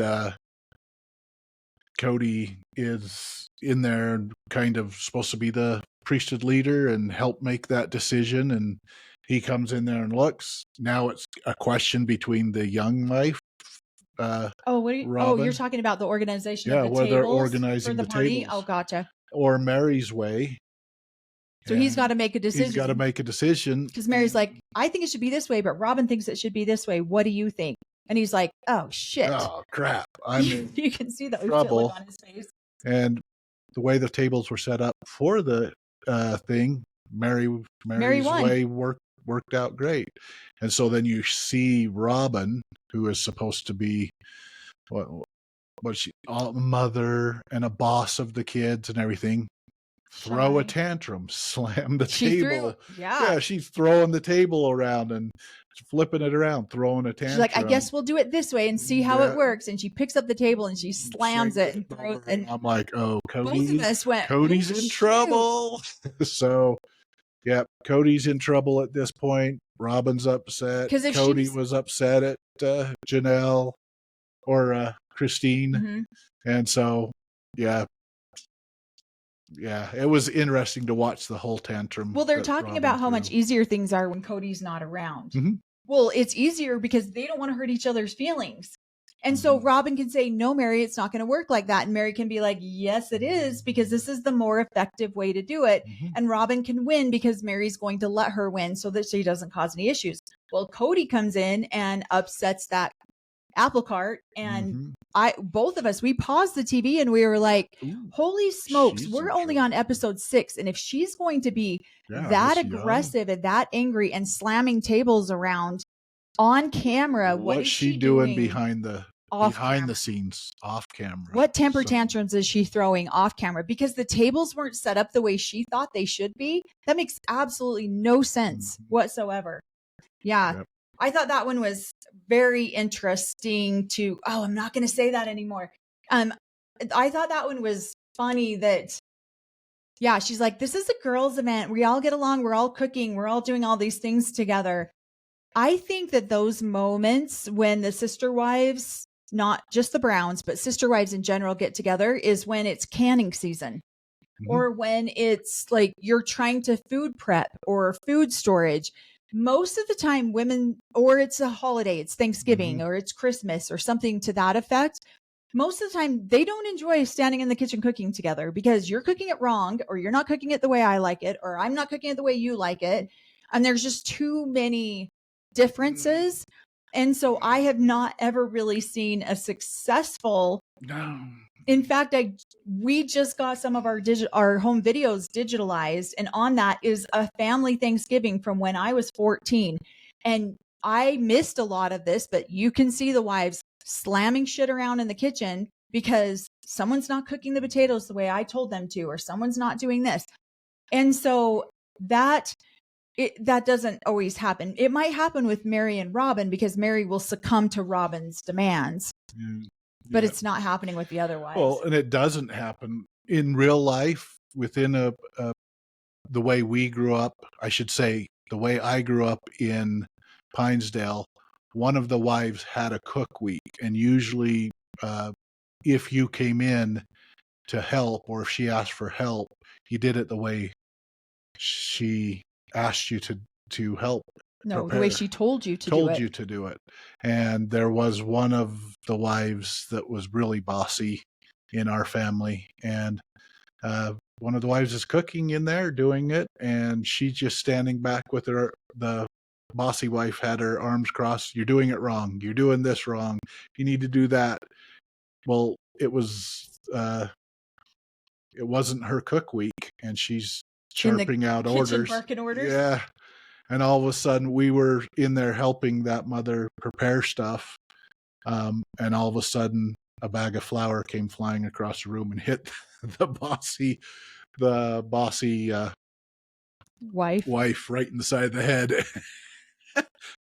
Cody is in there, kind of supposed to be the priesthood leader and help make that decision. And he comes in there and looks. Now it's a question between the young wife. You're talking about the organization of the where tables they're organizing for the party? tables. Oh, gotcha. Or Mary's way. So he's got to make a decision. He's got to make a decision. Because Mary's like, I think it should be this way, but Robin thinks it should be this way. What do you think? And he's like, oh, shit. Oh, crap. I'm in you can see the trouble on his face. And the way the tables were set up for the thing, Mary's way worked out great. And so then you see Robin, who is supposed to be a mother and a boss of the kids and everything, throw a tantrum, slam the table. She's throwing the table around and flipping it around, throwing a tantrum. She's like, I guess we'll do it this way and see how it works. And she picks up the table and she slams it and throws it. I'm like, oh, Cody's in trouble. So, yeah, Cody's in trouble at this point. Robin's upset. Cody was upset at Janelle or Christine. And so, yeah, it was interesting to watch the whole tantrum. Well, they're talking about how much easier things are when Cody's not around. Well, it's easier because they don't want to hurt each other's feelings. And so Robin can say, no, Mary, it's not going to work like that. And Mary can be like, yes, it is, because this is the more effective way to do it. And Robin can win because Mary's going to let her win so that she doesn't cause any issues. Well, Cody comes in and upsets that apple cart, and both of us, we paused the TV and we were like, holy smokes, we're only on episode 6, and if she's going to be that aggressive and that angry and slamming tables around on camera, what is she doing behind the behind camera. the scenes, off camera. What temper tantrums is she throwing off camera? Because the tables weren't set up the way she thought they should be. That makes absolutely no sense whatsoever. Yeah. Yep. I thought that one was very interesting I'm not going to say that anymore. I thought that one was funny that, yeah, she's like, this is a girls' event. We all get along. We're all cooking. We're all doing all these things together. I think that those moments when the sister wives, not just the Browns, but sister wives in general get together is when it's canning season or when it's like you're trying to food prep or food storage. Most of the time women, or it's a holiday, it's Thanksgiving or it's Christmas or something to that effect. Most of the time they don't enjoy standing in the kitchen cooking together because you're cooking it wrong or you're not cooking it the way I like it or I'm not cooking it the way you like it. And there's just too many differences. And so I have not ever really seen a successful. No. In fact, we just got some of our home videos digitalized, and on that is a family Thanksgiving from when I was 14. And I missed a lot of this, but you can see the wives slamming shit around in the kitchen because someone's not cooking the potatoes the way I told them to, or someone's not doing this. And so that doesn't always happen. It might happen with Mary and Robin because Mary will succumb to Robin's demands, but it's not happening with the other wives. Well, and it doesn't happen in real life within the way we grew up. I should say the way I grew up in Pinesdale. One of the wives had a cook week, and usually if you came in to help or if she asked for help, you did it the way she asked you to help. No, prepare. The way she told you to do it. And there was one of the wives that was really bossy in our family, and one of the wives is cooking in there doing it, and she's just standing back with the bossy wife had her arms crossed. You're doing it wrong. You're doing this wrong. You need to do that. Well, it wasn't her cook week, and she's chirping out orders. Barking orders. Yeah. And all of a sudden we were in there helping that mother prepare stuff. And all of a sudden a bag of flour came flying across the room and hit the bossy wife right in the side of the head.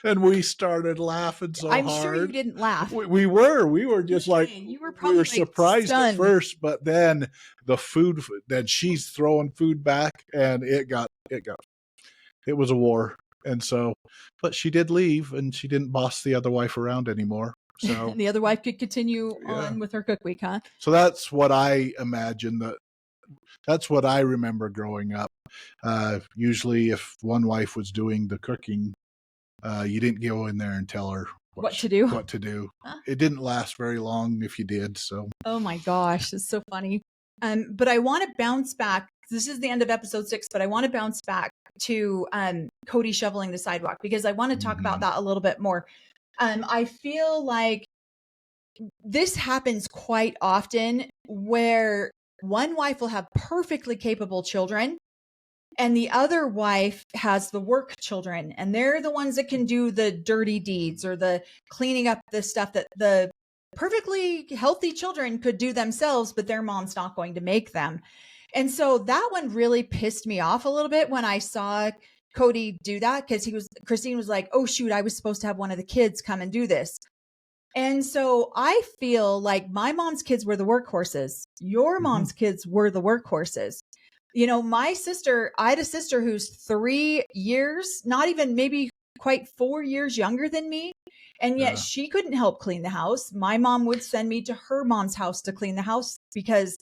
And we started laughing so hard. I'm sure you didn't laugh. We were just like, we were surprised at first, but then then she's throwing food back, and it was a war. And so, but she did leave, and she didn't boss the other wife around anymore. So the other wife could continue on with her cook week, huh? So that's what I imagine. That's what I remember growing up. Usually if one wife was doing the cooking, you didn't go in there and tell her what to do. Huh? It didn't last very long if you did. So. Oh my gosh, it's so funny. But I want to bounce back. This is the end of episode 6, but I want to bounce back to Cody shoveling the sidewalk because I want to talk about that a little bit more. I feel like this happens quite often where one wife will have perfectly capable children and the other wife has the work children, and they're the ones that can do the dirty deeds or the cleaning up the stuff that the perfectly healthy children could do themselves, but their mom's not going to make them. And so that one really pissed me off a little bit when I saw Cody do that, because Christine was like, oh shoot, I was supposed to have one of the kids come and do this. And so I feel like my mom's kids were the workhorses. Your mom's kids were the workhorses. You know, I had a sister who's 3 years, not even maybe quite 4 years younger than me. And yet she couldn't help clean the house. My mom would send me to her mom's house to clean the house because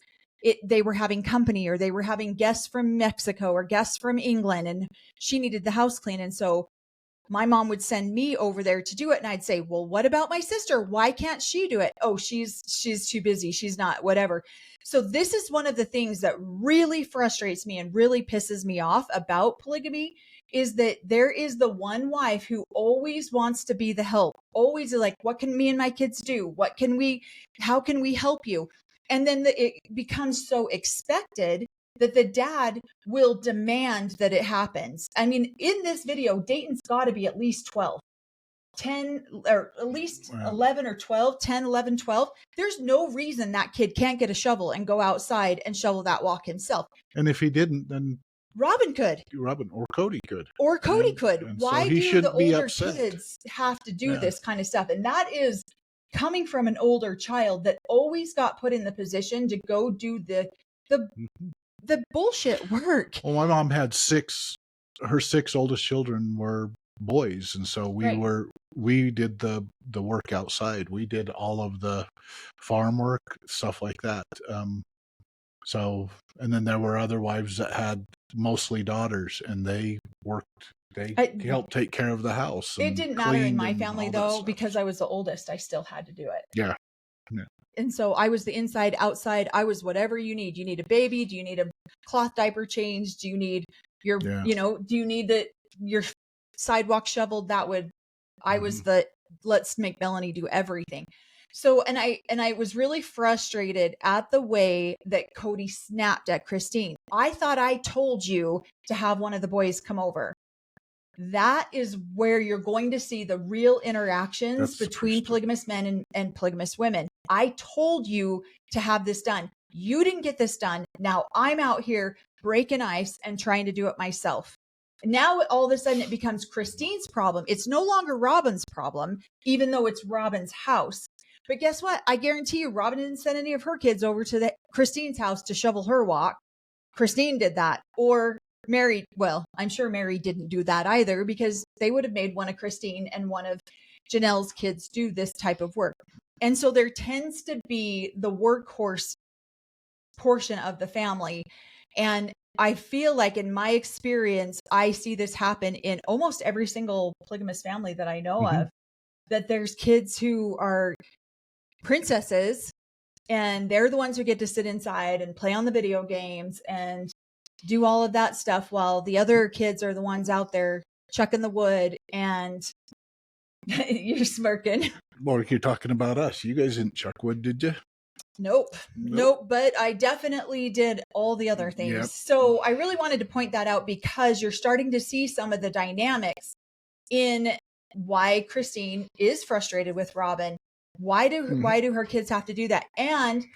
they were having company, or they were having guests from Mexico or guests from England, and she needed the house clean. And so my mom would send me over there to do it. And I'd say, well, what about my sister? Why can't she do it? Oh, she's too busy. She's not, whatever. So this is one of the things that really frustrates me and really pisses me off about polygamy, is that there is the one wife who always wants to be the help, always like, what can me and my kids do? How can we help you? And then it becomes so expected that the dad will demand that it happens. I mean, in this video, Dayton's got to be at least 12. 10 or at least 11 or 12, 10, 11, 12, there's no reason that kid can't get a shovel and go outside and shovel that walk himself. And if he didn't, then Robin could. Robin or Cody could. Or Cody could. And why so he do the be older upset. kids have to do this kind of stuff? And that is coming from an older child that always got put in the position to go do the bullshit work. Well, my mom had her 6 oldest children were boys, and so we did the work outside. We did all of the farm work, stuff like that. So, and then there were other wives that had mostly daughters, and they helped take care of the house. It didn't matter in my family though, because I was the oldest. I still had to do it. Yeah. And so I was the inside, outside. I was whatever you need. You need a baby? Do you need a cloth diaper changed? Do you need your, do you need your sidewalk shoveled? I was let's make Melanie do everything. So, and I was really frustrated at the way that Cody snapped at Christine. I thought I told you to have one of the boys come over. That is where you're going to see the real interactions between polygamous men and polygamous women. I told you to have this done. You didn't get this done. Now I'm out here breaking ice and trying to do it myself. Now all of a sudden it becomes Christine's problem. It's no longer Robin's problem, even though it's Robin's house. But guess what? I guarantee you Robin didn't send any of her kids over to Christine's house to shovel her walk. Christine did that. Or Mary, well, I'm sure Mary didn't do that either, because they would have made one of Christine and one of Janelle's kids do this type of work. And so there tends to be the workhorse portion of the family. And I feel like in my experience, I see this happen in almost every single polygamous family that I know of, that there's kids who are princesses and they're the ones who get to sit inside and play on the video games and do all of that stuff, while the other kids are the ones out there chucking the wood. And you're smirking. Well, you're talking about us. You guys didn't chuck wood, did you? Nope. But I definitely did all the other things. Yep. So I really wanted to point that out, because you're starting to see some of the dynamics in why Christine is frustrated with Robin. Why do her kids have to do that? And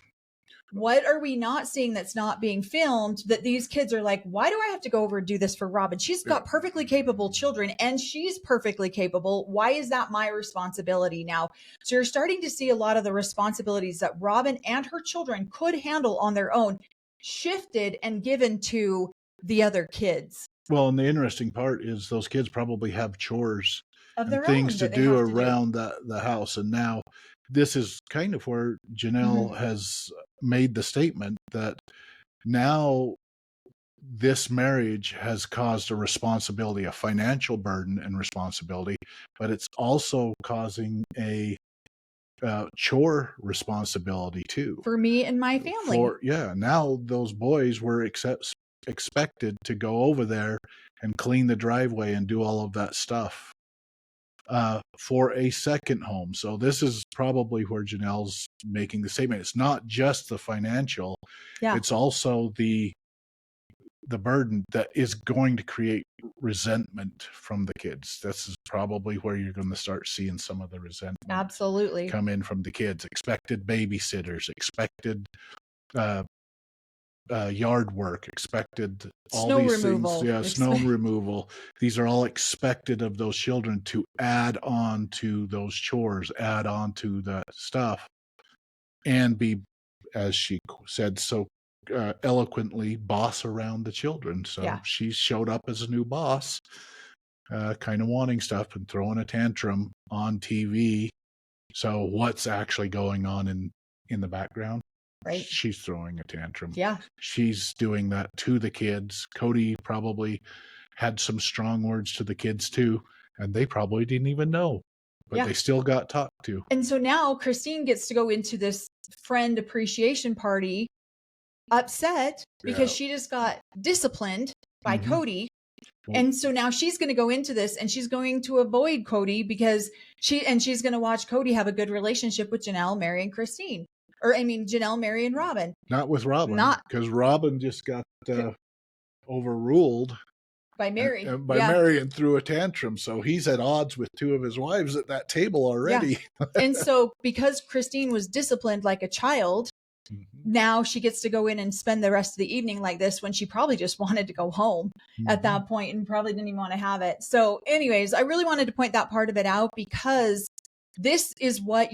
what are we not seeing that's not being filmed, that these kids are like, why do I have to go over and do this for Robin? She's got perfectly capable children and she's perfectly capable. Why is that my responsibility now? So you're starting to see a lot of the responsibilities that Robin and her children could handle on their own shifted and given to the other kids. Well, and the interesting part is those kids probably have chores of their and things to do around the house. And now this is kind of where Janelle has made the statement that now this marriage has caused a responsibility, a financial burden and responsibility, but it's also causing a chore responsibility too. For me and my family. Now those boys were expected to go over there and clean the driveway and do all of that stuff for a second home. So this is probably where Janelle's making the statement. It's not just the financial, it's also the burden that is going to create resentment from the kids. This is probably where you're going to start seeing some of the resentment come in from the kids. Expected babysitters, expected yard work, expected all snow these removal. things. Snow removal. These are all expected of those children to add on to those chores, add on to that stuff, and be, as she said so eloquently, boss around the children. So she showed up as a new boss, kind of wanting stuff and throwing a tantrum on TV. So what's actually going on in the background? Right. She's throwing a tantrum. Yeah. She's doing that to the kids. Cody probably had some strong words to the kids too, and they probably didn't even know, but they still got talked to. And so now Christine gets to go into this friend appreciation party upset because she just got disciplined by Cody. And so now she's going to go into this and she's going to avoid Cody because she's going to watch Cody have a good relationship with Janelle, Mary, and Christine. Or, I mean, Janelle, Mary, and Robin. Not with Robin. Because Robin just got overruled by Mary. By Mary, and threw a tantrum. So he's at odds with two of his wives at that table already. Yeah. And so because Christine was disciplined like a child, now she gets to go in and spend the rest of the evening like this when she probably just wanted to go home at that point and probably didn't even want to have it. So anyways, I really wanted to point that part of it out because this is what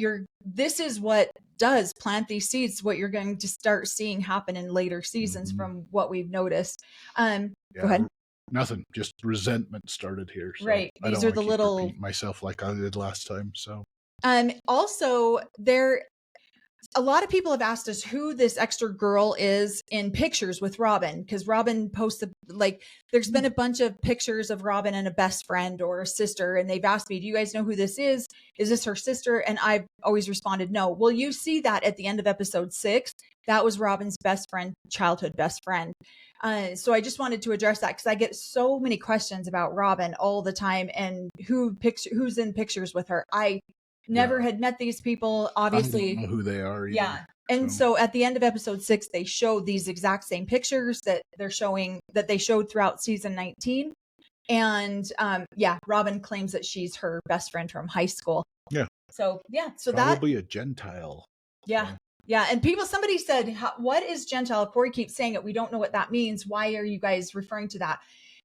does plant these seeds, what you're going to start seeing happen in later seasons from what we've noticed. Go ahead. Nothing, just resentment started here. So right. These are the little myself like I did last time. So also a lot of people have asked us who this extra girl is in pictures with Robin, because Robin posted, like, there's been a bunch of pictures of Robin and a best friend or a sister, and they've asked me, do you guys know who this is? Is this her sister? And I've always responded, no. Well, you see that at the end of episode 6, that was Robin's best friend, childhood best friend. So I just wanted to address that because I get so many questions about Robin all the time and who's in pictures with her. I never had met these people, obviously. I don't know who they are either. Yeah. And so at the end of episode 6, they showed these exact same pictures that they showed throughout season 19. And Robin claims that she's her best friend from high school. Yeah. So probably a Gentile. Yeah. So. Yeah. And somebody said, what is Gentile? Cory keeps saying it. We don't know what that means. Why are you guys referring to that?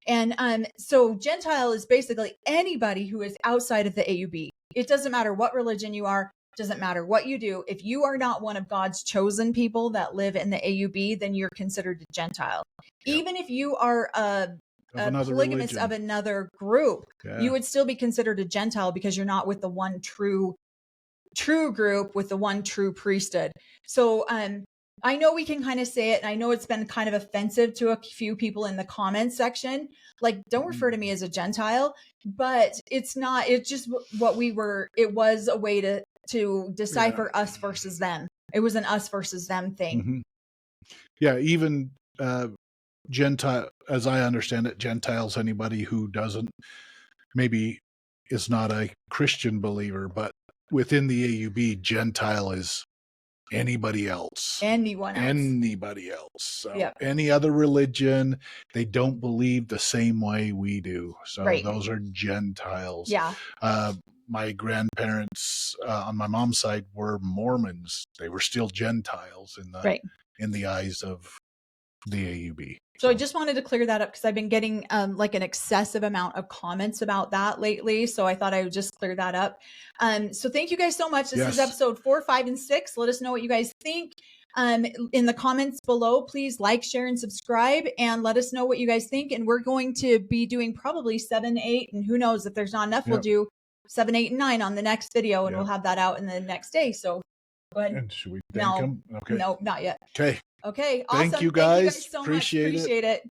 And so Gentile is basically anybody who is outside of the AUB. It doesn't matter what religion you are, doesn't matter what you do. If you are not one of God's chosen people that live in the AUB, then you're considered a Gentile. Yep. Even if you are a polygamist of another group, you would still be considered a Gentile because you're not with the one true group with the one true priesthood. So I know we can kind of say it, and I know it's been kind of offensive to a few people in the comments section. Like, don't refer to me as a Gentile, but it's not, it's just what we were. It was a way to decipher us versus them. It was an us versus them thing. Mm-hmm. Yeah. Even Gentile, as I understand it, Gentiles, anybody who maybe is not a Christian believer, but within the AUB, Gentile is anybody else. Anybody else. So any other religion, they don't believe the same way we do. So those are Gentiles. Yeah. My grandparents on my mom's side were Mormons. They were still Gentiles in the eyes of the AUB. So I just wanted to clear that up because I've been getting like an excessive amount of comments about that lately. So I thought I would just clear that up. So thank you guys so much. This is episode 4, 5, and 6. Let us know what you guys think. In the comments below, please like, share, and subscribe, and let us know what you guys think. And we're going to be doing probably 7, 8, and who knows if there's not enough, we'll do 7, 8, and 9 on the next video, and we'll have that out in the next day. So go ahead. And should we thank them? Okay. No, not yet. Okay. Okay. Awesome. Thank you guys so Appreciate much. Appreciate it.